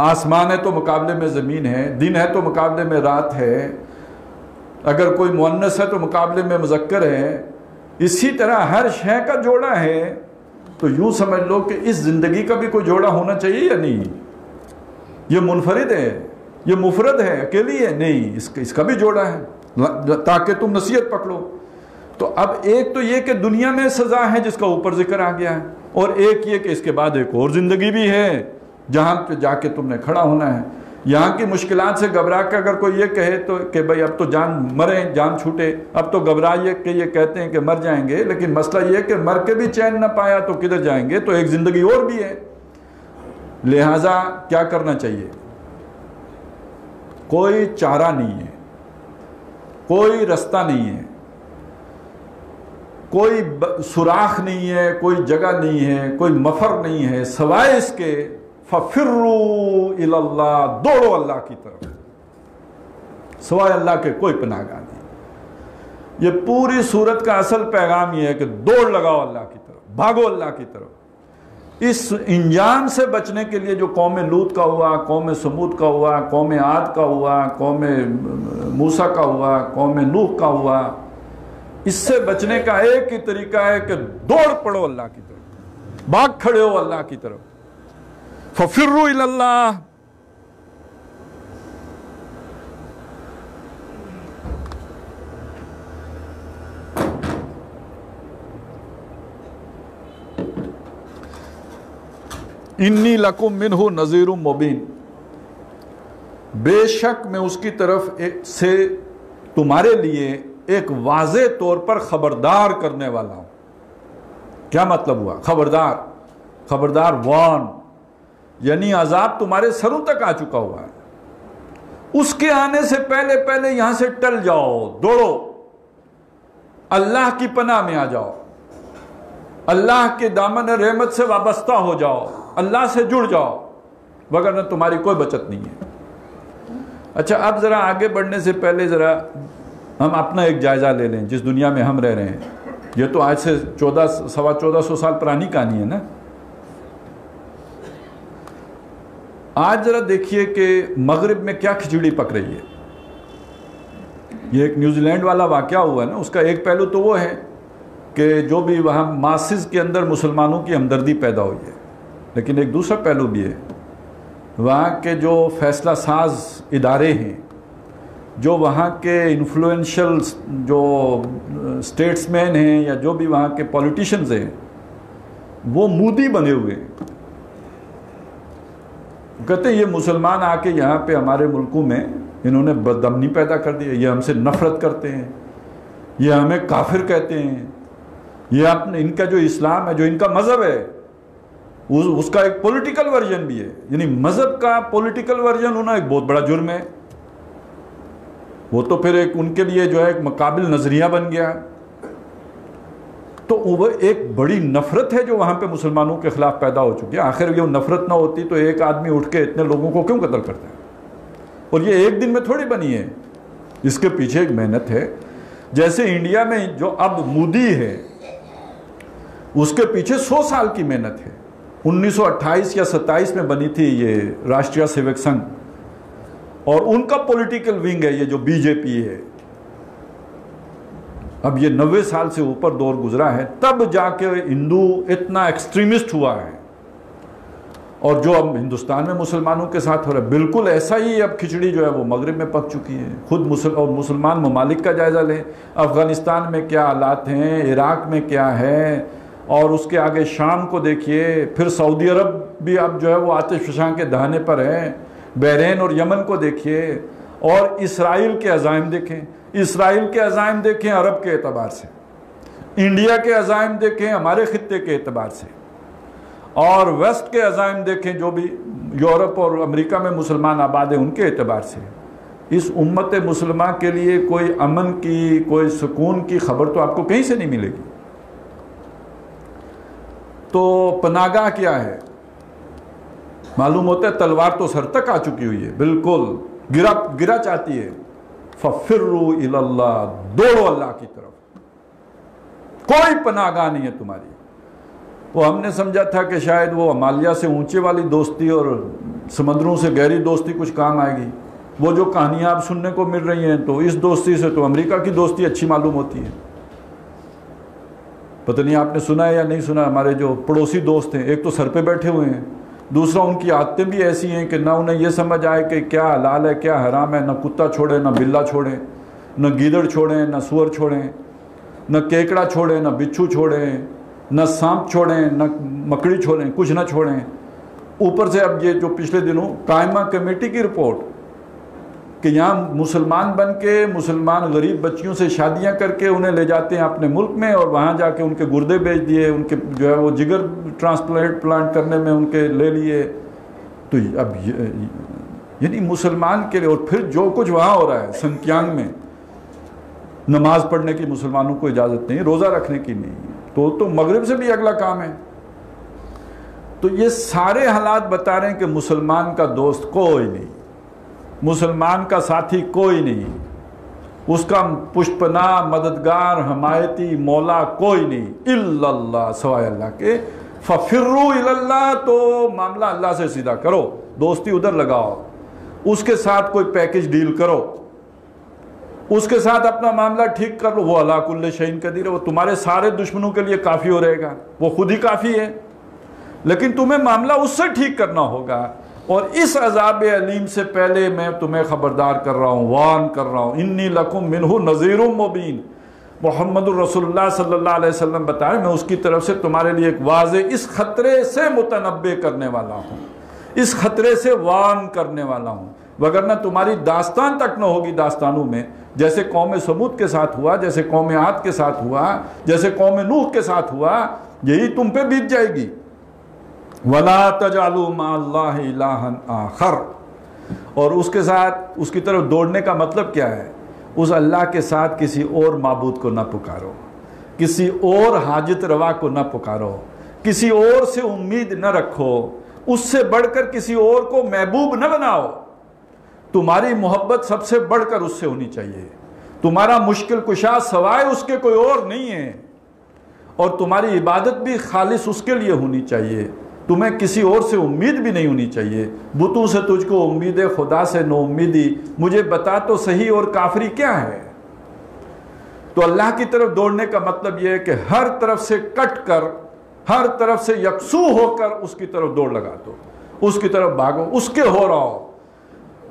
S1: آسمان ہے تو مقابلے میں زمین ہے، دن ہے تو مقابلے میں رات ہے، اگر کوئی مؤنث ہے تو مقابلے میں مذکر ہے، اسی طرح ہر شے کا جوڑا ہے۔ تو یوں سمجھ لو کہ اس زندگی کا بھی کوئی جوڑا ہونا چاہیے یا نہیں؟ یہ منفرد ہے، یہ مفرد ہے، اکیلی ہے؟ نہیں، اس کا بھی جوڑا ہے تاکہ تم نصیحت پکڑو۔ تو اب ایک تو یہ کہ دنیا میں سزا ہے جس کا اوپر ذکر آ گیا ہے، اور ایک یہ کہ اس کے بعد ایک اور زندگی بھی ہے جہاں پہ جا کے تم نے کھڑا ہونا ہے۔ یہاں کی مشکلات سے گھبرا کے اگر کوئی یہ کہے تو کہ بھائی اب تو جان مریں، جان چھوٹے، اب تو گھبرائیے کہ یہ کہتے ہیں کہ مر جائیں گے، لیکن مسئلہ یہ کہ مر کے بھی چین نہ پایا تو کدھر جائیں گے؟ تو ایک زندگی اور بھی ہے۔ لہٰذا کیا کرنا چاہیے؟ کوئی چارہ نہیں ہے، کوئی رستہ نہیں ہے، کوئی سوراخ نہیں ہے، کوئی جگہ نہیں ہے، کوئی مفر نہیں ہے سوائے اس کے فَفِرُّوا إِلَى اللَّهِ، دوڑو اللہ کی طرف، سوائے اللہ کے کوئی پناہ گاہ نہیں۔ یہ پوری سورت کا اصل پیغام یہ ہے کہ دوڑ لگاؤ اللہ کی طرف، بھاگو اللہ کی طرف۔ اس انجام سے بچنے کے لیے جو قوم لوط کا ہوا، قوم سمود کا ہوا، قوم عاد کا ہوا، قوم موسیٰ کا ہوا، قوم نوح کا ہوا، اس سے بچنے کا ایک ہی طریقہ ہے کہ دوڑ پڑو اللہ کی طرف، بھاگ کھڑے ہو اللہ کی طرف، ففروا الی اللہ۔ انی لکم منہ نذیر مبین، بے شک میں اس کی طرف سے تمہارے لیے ایک واضح طور پر خبردار کرنے والا ہوں۔ کیا مطلب ہوا؟ خبردار، خبردار وارن، یعنی عذاب تمہارے سروں تک آ چکا ہوا ہے، اس کے آنے سے پہلے پہلے یہاں سے ٹل جاؤ، دوڑو، اللہ کی پناہ میں آ جاؤ، اللہ کے دامن رحمت سے وابستہ ہو جاؤ، اللہ سے جڑ جاؤ، وگرنہ تمہاری کوئی بچت نہیں ہے۔ اچھا، اب ذرا آگے بڑھنے سے پہلے ذرا ہم اپنا ایک جائزہ لے لیں جس دنیا میں ہم رہ رہے ہیں۔ یہ تو آج سے 1400 سال پرانی کہانی ہے نا۔ آج ذرا دیکھیے کہ مغرب میں کیا کھچڑی پک رہی ہے۔ یہ ایک نیوزی لینڈ والا واقعہ ہوا ہے نا، اس کا ایک پہلو تو وہ ہے کہ جو بھی وہاں ماسز کے اندر مسلمانوں کی ہمدردی پیدا ہوئی ہے، لیکن ایک دوسرا پہلو بھی ہے، وہاں کے جو فیصلہ ساز ادارے ہیں، جو وہاں کے انفلوئنشل جو اسٹیٹس مین ہیں یا جو بھی وہاں کے پولیٹیشنز ہیں، وہ مودی بنے ہوئے ہیں۔ کہتے ہیں یہ مسلمان آ کے یہاں پہ ہمارے ملکوں میں انہوں نے بدامنی پیدا کر دی ہے، یہ ہم سے نفرت کرتے ہیں، یہ ہمیں کافر کہتے ہیں، یہ ان کا جو اسلام ہے، جو ان کا مذہب ہے، اس کا ایک پولیٹیکل ورژن بھی ہے، یعنی مذہب کا پولیٹیکل ورژن ہونا ایک بہت بڑا جرم ہے۔ وہ تو پھر ایک ان کے لیے جو ہے ایک مقابل نظریہ بن گیا۔ تو وہ ایک بڑی نفرت ہے جو وہاں پہ مسلمانوں کے خلاف پیدا ہو چکی ہے۔ آخر یہ نفرت نہ ہوتی تو ایک آدمی اٹھ کے اتنے لوگوں کو کیوں قتل کرتا ہے؟ اور یہ ایک دن میں تھوڑی بنی ہے، اس کے پیچھے ایک محنت ہے۔ جیسے انڈیا میں جو اب مودی ہے، اس کے پیچھے 100 سال کی محنت ہے۔ 1928 یا 27 میں بنی تھی یہ راشٹریہ سیوک سنگھ، اور ان کا پولیٹیکل ونگ ہے یہ جو بی جے پی ہے۔ اب یہ 90 سال سے اوپر دور گزرا ہے، تب جا کے ہندو اتنا ایکسٹریمسٹ ہوا ہے۔ اور جو اب ہندوستان میں مسلمانوں کے ساتھ ہو رہا ہے، بالکل ایسا ہی اب کھچڑی جو ہے وہ مغرب میں پک چکی ہے۔ خود مسلمان ممالک کا جائزہ لیں، افغانستان میں کیا حالات ہیں، عراق میں کیا ہے، اور اس کے آگے شام کو دیکھیے، پھر سعودی عرب بھی اب جو ہے وہ آتش فشاں کے دہانے پر ہے، بحرین اور یمن کو دیکھیے، اور اسرائیل کے عزائم دیکھیں، اسرائیل کے عزائم دیکھیں عرب کے اعتبار سے، انڈیا کے عزائم دیکھیں ہمارے خطے کے اعتبار سے، اور ویسٹ کے عزائم دیکھیں جو بھی یورپ اور امریکہ میں مسلمان آباد ہیں ان کے اعتبار سے۔ اس امت مسلمہ کے لیے کوئی امن کی، کوئی سکون کی خبر تو آپ کو کہیں سے نہیں ملے گی۔ تو پناہ گاہ کیا ہے؟ معلوم ہوتا ہے تلوار تو سر تک آ چکی ہوئی ہے، بالکل گرا چاہتی ہے۔ فَفِرُّوا إِلَى اللَّهِ، دوڑو اللہ کی طرف، کوئی پناہ گاہ نہیں ہے تمہاری۔ وہ ہم نے سمجھا تھا کہ شاید وہ ہمالیہ سے اونچے والی دوستی اور سمندروں سے گہری دوستی کچھ کام آئے گی۔ وہ جو کہانیاں آپ سننے کو مل رہی ہیں تو اس دوستی سے تو امریکہ کی دوستی اچھی معلوم ہوتی ہے۔ پتہ نہیں آپ نے سنا ہے یا نہیں سنا، ہمارے جو پڑوسی دوست ہیں، ایک تو سر پہ بیٹھے ہوئے ہیں، دوسرا ان کی عادتیں بھی ایسی ہیں کہ نہ انہیں یہ سمجھ آئے کہ کیا حلال ہے کیا حرام ہے، نہ کتا چھوڑیں، نہ بلا چھوڑیں، نہ گیدڑ چھوڑیں، نہ سور چھوڑیں، نہ کیکڑا چھوڑیں، نہ بچھو چھوڑیں، نہ سانپ چھوڑیں، نہ مکڑی چھوڑیں، کچھ نہ چھوڑیں۔ اوپر سے اب یہ جو پچھلے دنوں قائمہ کمیٹی کی رپورٹ کہ یہاں مسلمان بن کے مسلمان غریب بچیوں سے شادیاں کر کے انہیں لے جاتے ہیں اپنے ملک میں، اور وہاں جا کے ان کے گردے بیچ دیے، ان کے جو ہے وہ جگر ٹرانسپلانٹ کرنے میں ان کے لے لیے۔ تو اب یعنی مسلمان کے لیے، اور پھر جو کچھ وہاں ہو رہا ہے سنکیانگ میں، نماز پڑھنے کی مسلمانوں کو اجازت نہیں، روزہ رکھنے کی نہیں، تو مغرب سے بھی اگلا کام ہے۔ تو یہ سارے حالات بتا رہے ہیں کہ مسلمان کا دوست کوئی نہیں، مسلمان کا ساتھی کوئی نہیں، اس کا پشت پناہ، مددگار، حمایتی، مولا کوئی نہیں، الا اللہ، سوائے اللہ کے۔ فَفِرُّوا إِلَى اللَّهِ، تو معاملہ اللہ سے سیدھا کرو، دوستی ادھر لگاؤ، اس کے ساتھ کوئی پیکج ڈیل کرو، اس کے ساتھ اپنا معاملہ ٹھیک کر لو، وہ عَلَىٰ كُلِّ شَيْءٍ قدیر ہے، وہ تمہارے سارے دشمنوں کے لیے کافی ہو رہے گا، وہ خود ہی کافی ہے، لیکن تمہیں معاملہ اس سے ٹھیک کرنا ہوگا۔ اور اس عذاب علیم سے پہلے میں تمہیں خبردار کر رہا ہوں، وارن کر رہا ہوں، انی لکم منہ نذیر مبین، محمد الرسول اللہ صلی اللہ علیہ وسلم بتائیں میں اس کی طرف سے تمہارے لیے ایک واضح اس خطرے سے متنبع کرنے والا ہوں، اس خطرے سے وارن کرنے والا ہوں، وگرنہ تمہاری داستان تک نہ ہوگی داستانوں میں، جیسے قوم سمود کے ساتھ ہوا، جیسے قوم عاد کے ساتھ ہوا، جیسے قوم نوح کے ساتھ ہوا، یہی تم پہ بیت جائے گی۔ وَلَا تَجْعَلُوا مَعَ اللَّهِ إِلَٰهًا آخَرَ، اور اس کے ساتھ اس کی طرف دوڑنے کا مطلب کیا ہے؟ اس اللہ کے ساتھ کسی اور معبود کو نہ پکارو، کسی اور حاجت روا کو نہ پکارو، کسی اور سے امید نہ رکھو، اس سے بڑھ کر کسی اور کو محبوب نہ بناؤ۔ تمہاری محبت سب سے بڑھ کر اس سے ہونی چاہیے، تمہارا مشکل کشا سوائے اس کے کوئی اور نہیں ہے، اور تمہاری عبادت بھی خالص اس کے لیے ہونی چاہیے، تمہیں کسی اور سے امید بھی نہیں ہونی چاہیے۔ بتوں سے تجھ کو امید ہے، خدا سے نو امیدی، مجھے بتا تو صحیح اور کافری کیا ہے؟ تو اللہ کی طرف دوڑنے کا مطلب یہ ہے کہ ہر طرف سے کٹ کر، ہر طرف سے یکسو ہو کر اس کی طرف دوڑ لگا دو، اس کی طرف بھاگو، اس کے ہو رہو،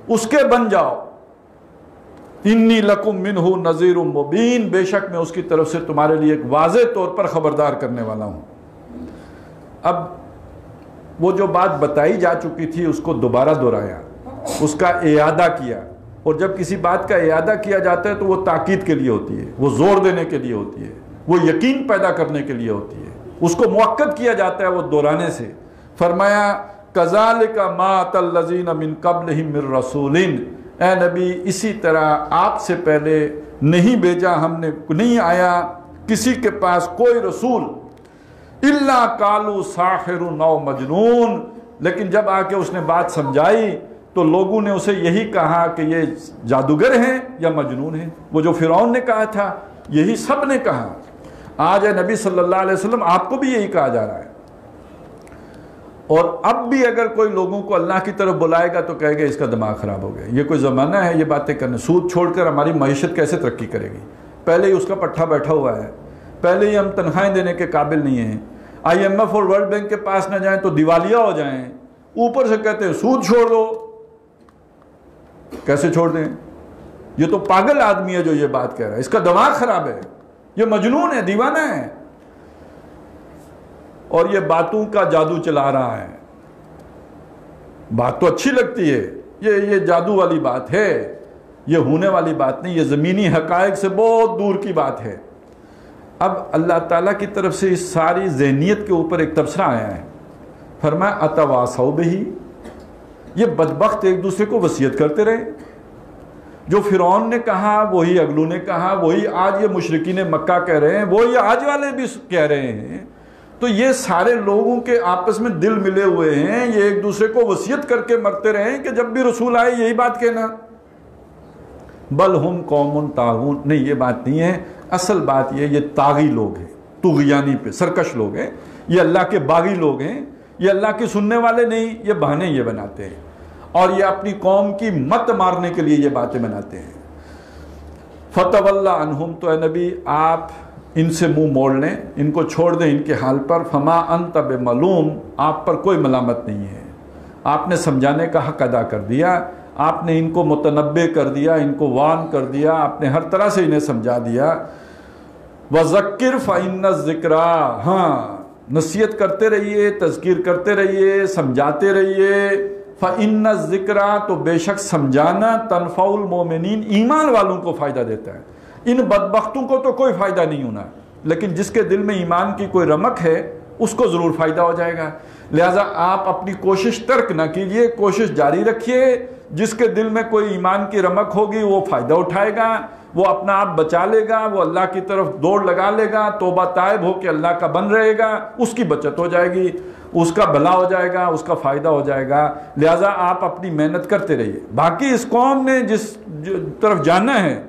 S1: اس کے بن جاؤ۔ انی لکم منہ نذیر مبین، بے شک میں اس کی طرف سے تمہارے لیے ایک واضح طور پر خبردار کرنے والا ہوں۔ اب وہ جو بات بتائی جا چکی تھی اس کو دوبارہ دہرایا، اس کا اعادہ کیا، اور جب کسی بات کا اعادہ کیا جاتا ہے تو وہ تاکید کے لیے ہوتی ہے، وہ زور دینے کے لیے ہوتی ہے، وہ یقین پیدا کرنے کے لیے ہوتی ہے، اس کو مؤکد کیا جاتا ہے وہ دہرانے سے۔ فرمایا كَذَلِكَ مَا أَتَى الَّذِينَ مِن قَبْلِهِم مِّن رَّسُولٍ، اے نبی اسی طرح آپ سے پہلے نہیں بھیجا ہم نے، نہیں آیا کسی کے پاس کوئی رسول، اِلَّا قَالُوا سَاحِرٌ أَوْ مَجْنُونٌ، لیکن جب آ کے اس نے بات سمجھائی تو لوگوں نے اسے یہی کہا کہ یہ جادوگر ہیں یا مجنون ہیں۔ وہ جو فرعون نے کہا تھا یہی سب نے کہا۔ آج اے نبی صلی اللہ علیہ وسلم آپ کو بھی یہی کہا جا رہا ہے، اور اب بھی اگر کوئی لوگوں کو اللہ کی طرف بلائے گا تو کہے گا اس کا دماغ خراب ہو گیا، یہ کوئی زمانہ ہے یہ باتیں کرنے، سود چھوڑ کر ہماری معیشت کیسے ترقی کرے گی؟ پہلے ہی اس کا پٹھا بیٹھا ہوا ہے، پہلے ہی ہم تنخواہیں دینے کے قابل نہیں ہیں، IMF اور ورلڈ بینک کے پاس نہ جائیں تو دیوالیہ ہو جائیں، اوپر سے کہتے ہیں سود چھوڑ دو۔ کیسے چھوڑ دیں؟ یہ تو پاگل آدمی ہے جو یہ بات کہہ رہا ہے، اس کا دماغ خراب ہے، یہ مجنون ہے، دیوانہ ہے، اور یہ باتوں کا جادو چلا رہا ہے۔ بات تو اچھی لگتی ہے، یہ جادو والی بات ہے، یہ ہونے والی بات نہیں، یہ زمینی حقائق سے بہت دور کی بات ہے۔ اب اللہ تعالیٰ کی طرف سے اس ساری ذہنیت کے اوپر ایک تبصرہ آیا ہے، فرمایا اتواصوا بہ، یہ بدبخت ایک دوسرے کو وصیت کرتے رہے، جو فرعون نے کہا وہی اگلو نے کہا، وہی آج یہ مشرکین مکہ کہہ رہے ہیں، وہی آج والے بھی کہہ رہے ہیں، تو یہ سارے لوگوں کے آپس میں دل ملے ہوئے ہیں، یہ ایک دوسرے کو وصیت کر کے مرتے رہے ہیں کہ جب بھی رسول آئے یہی بات کہنا۔ بل ہم قوم طاغون، نہیں یہ بات نہیں ہے، اصل بات یہ طاغی لوگ ہیں، طغیانی پہ سرکش لوگ ہیں، یہ اللہ کے باغی لوگ ہیں، یہ اللہ کی سننے والے نہیں، یہ بہانے یہ بناتے ہیں، اور یہ اپنی قوم کی مت مارنے کے لیے یہ باتیں بناتے ہیں۔ فَتَوَلَّ عَنْهُمْ، تو اے نبی آپ ان سے منہ موڑ لیں، ان کو چھوڑ دیں ان کے حال پر۔ فَمَا أَنْتَ بِمَلُومٍ، آپ پر کوئی ملامت نہیں ہے، آپ نے سمجھانے کا حق ادا کر دیا، آپ نے ان کو متنبع کر دیا، ان کو وارن کر دیا، آپ نے ہر طرح سے انہیں سمجھا دیا۔ وَذَكِّرْ فَإِنَّ الذِّكْرَىٰ، ہاں نصیحت کرتے رہیے، تذکیر کرتے رہیے، سمجھاتے رہیے۔ فَإِنَّ الذِّكْرَىٰ، تو بے شک سمجھانا تنفع المومنین، ایمان والوں کو فائدہ دیتا ہے، ان بدبختوں کو تو کوئی فائدہ نہیں ہونا، لیکن جس کے دل میں ایمان کی کوئی رمق ہے اس کو ضرور فائدہ ہو جائے گا۔ لہٰذا آپ اپنی کوشش ترک نہ کیجیے، کوشش جاری رکھیے، جس کے دل میں کوئی ایمان کی رمق ہوگی وہ فائدہ اٹھائے گا، وہ اپنا آپ بچا لے گا، وہ اللہ کی طرف دوڑ لگا لے گا، توبہ تائب ہو کے اللہ کا بن رہے گا، اس کی بچت ہو جائے گی، اس کا بھلا ہو جائے گا، اس کا فائدہ ہو جائے گا۔ لہٰذا آپ اپنی محنت کرتے رہیے۔ باقی اس قوم نے جس طرف جانا ہے،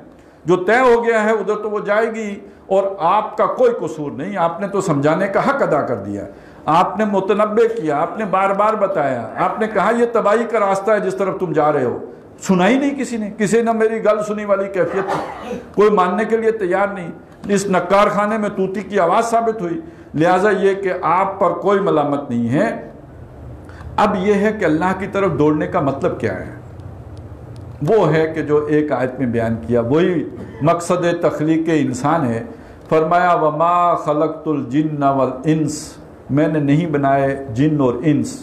S1: جو طے ہو گیا ہے ادھر تو وہ جائے گی، اور آپ کا کوئی قصور نہیں، آپ نے تو سمجھانے کا حق ادا کر دیا۔ آپ نے متنبع کیا، آپ نے بار بار بتایا، آپ نے کہا یہ تباہی کا راستہ ہے جس طرف تم جا رہے ہو، سنا ہی نہیں کسی نے میری گل سنی والی کیفیت تھی، کوئی ماننے کے لیے تیار نہیں۔ اس نکار خانے میں طوطی کی آواز ثابت ہوئی۔ لہٰذا یہ کہ آپ پر کوئی ملامت نہیں ہے۔ اب یہ ہے کہ اللہ کی طرف دوڑنے کا مطلب کیا ہے؟ وہ ہے کہ جو ایک آیت میں بیان کیا، وہی مقصد تخلیق انسان ہے۔ فرمایا وَمَا خَلَقْتُ الْجِنَّ وَالْإِنسِ، میں نے نہیں بنائے جن اور انس،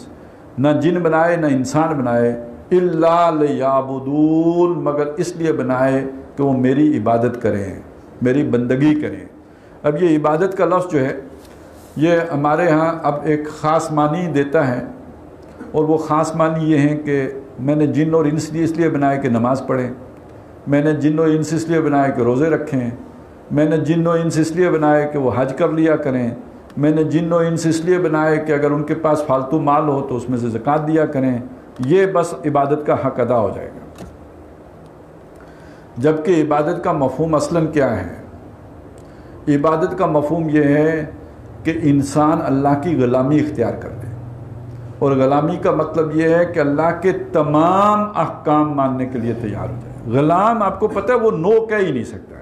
S1: نہ جن بنائے نہ انسان بنائے، إِلَّا لِيَعْبُدُونَ، مگر اس لیے بنائے کہ وہ میری عبادت کریں، میری بندگی کریں۔ اب یہ عبادت کا لفظ جو ہے یہ ہمارے ہاں اب ایک خاص معنی دیتا ہے، اور وہ خاص معنی یہ ہے کہ میں نے جن اور انس اس لیے بنائے کہ نماز پڑھیں، میں نے جن و انس اس لیے بنائے کہ روزے رکھیں، میں نے جن و انس اس لیے بنائے کہ وہ حج کر لیا کریں، میں نے جن و انس اس لیے بنائے کہ اگر ان کے پاس فالتو مال ہو تو اس میں سے زکوٰۃ دیا کریں۔ یہ بس عبادت کا حق ادا ہو جائے گا۔ جبکہ عبادت کا مفہوم اصلاً کیا ہے؟ عبادت کا مفہوم یہ ہے کہ انسان اللہ کی غلامی اختیار کر لے، اور غلامی کا مطلب یہ ہے کہ اللہ کے تمام احکام ماننے کے لیے تیار ہو جائے۔ غلام آپ کو پتہ ہے وہ نو کہہ ہی نہیں سکتا ہے،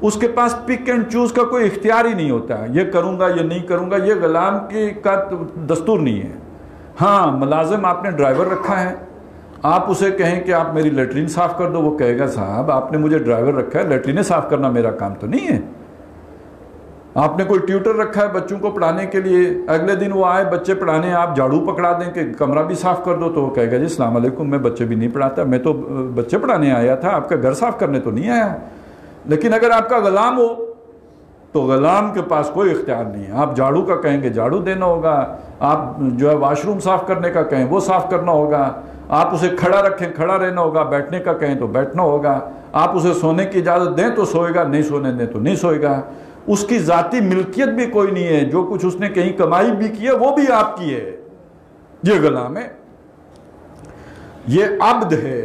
S1: اس کے پاس پک اینڈ چوز کا کوئی اختیار ہی نہیں ہوتا ہے، یہ کروں گا یہ نہیں کروں گا، یہ غلام کا دستور نہیں ہے۔ ہاں ملازم آپ نے ڈرائیور رکھا ہے، آپ اسے کہیں کہ آپ میری لیٹرین صاف کر دو، وہ کہے گا صاحب آپ نے مجھے ڈرائیور رکھا ہے، لیٹرینیں صاف کرنا میرا کام تو نہیں ہے۔ آپ نے کوئی ٹیوٹر رکھا ہے بچوں کو پڑھانے کے لیے، اگلے دن وہ آئے بچے پڑھانے، آپ جھاڑو پکڑا دیں کہ کمرہ بھی صاف کر دو، تو وہ کہے گا جی السلام علیکم میں بچے بھی نہیں پڑھاتا، میں تو بچے پڑھانے آیا تھا، آپ کا گھر صاف کرنے تو نہیں آیا۔ لیکن اگر آپ کا غلام ہو تو غلام کے پاس کوئی اختیار نہیں ہے، آپ جھاڑو کا کہیں گے جھاڑو دینا ہوگا، آپ جو ہے واش روم صاف کرنے کا کہیں وہ صاف کرنا ہوگا، آپ اسے کھڑا رکھیں کھڑا رہنا ہوگا، بیٹھنے کا کہیں تو بیٹھنا ہوگا، آپ اسے سونے کی اجازت دیں تو سوئے گا، نہیں سونے دیں تو نہیں سوئے گا۔ اس کی ذاتی ملکیت بھی کوئی نہیں ہے، جو کچھ اس نے کہیں کمائی بھی کی ہے وہ بھی آپ کی ہے۔ یہ غلام ہے، یہ عبد ہے۔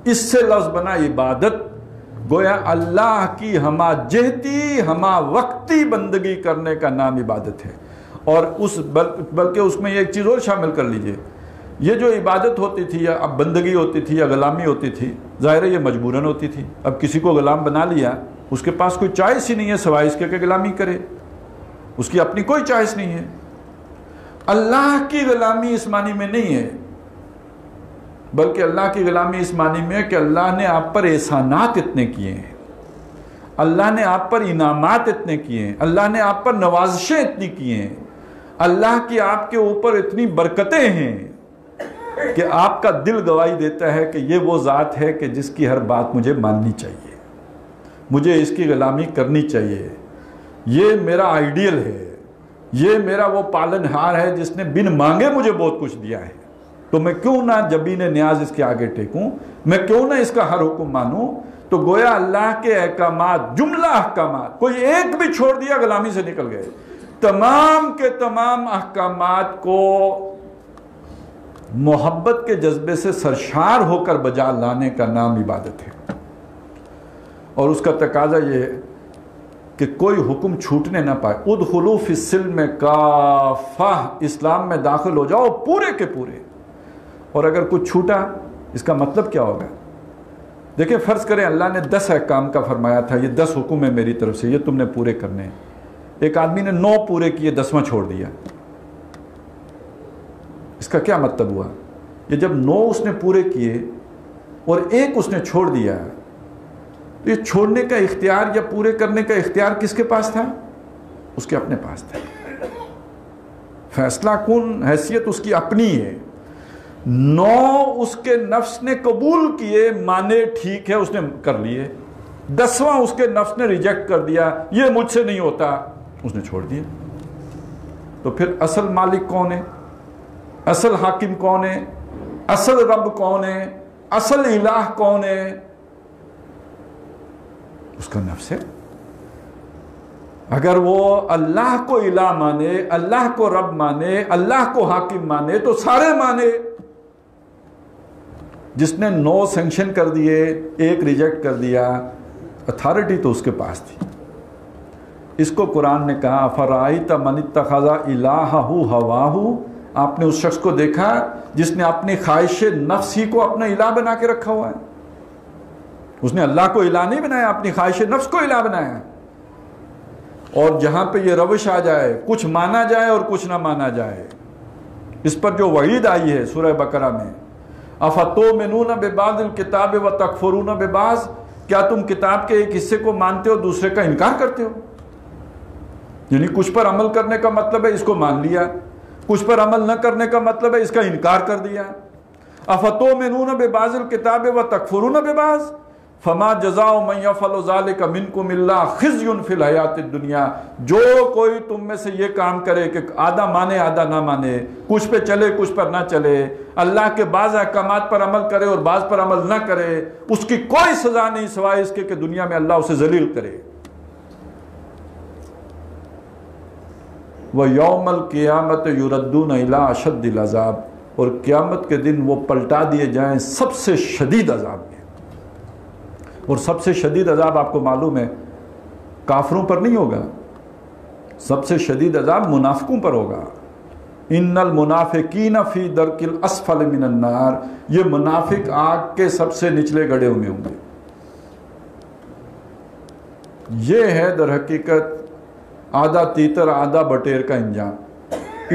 S1: اس سے لفظ بنا عبادت، گویا اللہ کی ہما جہتی ہما وقتی بندگی کرنے کا نام عبادت ہے۔ اور بلکہ اس میں ایک چیز اور شامل کر لیجئے، یہ جو عبادت ہوتی تھی یا اب بندگی ہوتی تھی یا غلامی ہوتی تھی، ظاہر ہے یہ مجبوراً ہوتی تھی۔ اب کسی کو غلام بنا لیا، اس کے پاس کوئی چوائس ہی نہیں ہے سوائے اس کے کہ غلامی کرے، اس کی اپنی کوئی چوائس نہیں ہے۔ اللہ کی غلامی اس معنی میں نہیں ہے، بلکہ اللہ کی غلامی اس معنی میں ہے کہ اللہ نے آپ پر احسانات اتنے کیے ہیں، اللہ نے آپ پر انعامات اتنے کیے ہیں، اللہ نے آپ پر نوازشیں اتنی کی ہیں، اللہ کی آپ کے اوپر اتنی برکتیں ہیں کہ آپ کا دل گواہی دیتا ہے کہ یہ وہ ذات ہے کہ جس کی ہر بات مجھے ماننی چاہیے، مجھے اس کی غلامی کرنی چاہیے، یہ میرا آئیڈیل ہے، یہ میرا وہ پالن ہار ہے جس نے بن مانگے مجھے بہت کچھ دیا ہے، تو میں کیوں نہ جبین نیاز اس کے آگے ٹیکوں، میں کیوں نہ اس کا ہر حکم مانوں۔ تو گویا اللہ کے احکامات، جملہ احکامات، کوئی ایک بھی چھوڑ دیا غلامی سے نکل گئے، تمام کے تمام احکامات کو محبت کے جذبے سے سرشار ہو کر بجا لانے کا نام عبادت ہے۔ اور اس کا تقاضا یہ ہے کہ کوئی حکم چھوٹنے نہ پائے۔ ادخلوا فی السلم کافہ، اسلام میں داخل ہو جاؤ پورے کے پورے۔ اور اگر کچھ چھوٹا، اس کا مطلب کیا ہوگا؟ دیکھیں فرض کریں اللہ نے 10 احکام کا فرمایا تھا، یہ 10 حکم ہے میری طرف سے، یہ تم نے پورے کرنے ہیں۔ ایک آدمی نے 9 پورے کیے، 10واں چھوڑ دیا، اس کا کیا مطلب ہوا؟ یہ جب 9 اس نے پورے کیے اور ایک اس نے چھوڑ دیا، تو یہ چھوڑنے کا اختیار یا پورے کرنے کا اختیار کس کے پاس تھا؟ اس کے اپنے پاس تھا۔ فیصلہ کن حیثیت اس کی اپنی ہے۔ 9 اس کے نفس نے قبول کیے، مانے ٹھیک ہے، اس نے کر لیے۔ 10واں اس کے نفس نے ریجیکٹ کر دیا، یہ مجھ سے نہیں ہوتا، اس نے چھوڑ دیا۔ تو پھر اصل مالک کون ہے؟ اصل حاکم کون ہے؟ اصل رب کون ہے؟ اصل الہ کون ہے؟ اس کا نفس ہے۔ اگر وہ اللہ کو الہ مانے، اللہ کو رب مانے، اللہ کو حاکم مانے تو سارے مانے۔ جس نے 9 سینکشن کر دیے، ایک ریجیکٹ کر دیا، اتھارٹی تو اس کے پاس تھی۔ اس کو قرآن نے کہا افرائیت من اتخذ الہہ ہواہ، آپ نے اس شخص کو دیکھا جس نے اپنی خواہش نفس ہی کو اپنا الہ بنا کے رکھا ہوا ہے. اس نے اللہ کو الہ نہیں بنایا، اپنی خواہش نفس کو الہ بنایا. اور جہاں پہ یہ روش آ جائے، کچھ مانا جائے اور کچھ نہ مانا جائے، اس پر جو وعید آئی ہے سورہ بقرہ میں، افتؤمنون ببعض الکتاب وتکفرون ببعض، کیا تم کتاب کے ایک حصے کو مانتے ہو دوسرے کا انکار کرتے ہو؟ یعنی کچھ پر عمل کرنے کا مطلب ہے اس کو مان لیا، کچھ پر عمل نہ کرنے کا مطلب ہے اس کا انکار کر دیا. افتؤمنون ببعض الکتاب وتکفرون ببعض فما جزاء من یفعل ذلک منکم الا خزی فی الحیات الدنیا، جو کوئی تم میں سے یہ کام کرے کہ آدھا مانے آدھا نہ مانے، کچھ پہ چلے کچھ پر نہ چلے، اللہ کے بعض احکامات پر عمل کرے اور بعض پر عمل نہ کرے، اس کی کوئی سزا نہیں سوائے اس کے کہ دنیا میں اللہ اسے ذلیل کرے. وَيَوْمَ الْقِيَامَةِ يُرَدُّونَ إِلَىٰ أَشَدِّ الْعَذَابِ، اور قیامت کے دن وہ پلٹا دیے جائیں سب سے شدید عذاب میں. اور سب سے شدید عذاب آپ کو معلوم ہے کافروں پر نہیں ہوگا، سب سے شدید عذاب منافقوں پر ہوگا. ان المنافقین فی درک الاسفل من النار، یہ منافق آگ کے سب سے نچلے گڑھے میں ہوں گے. یہ ہے در حقیقت آدھا تیتر آدھا بٹیر کا انجام.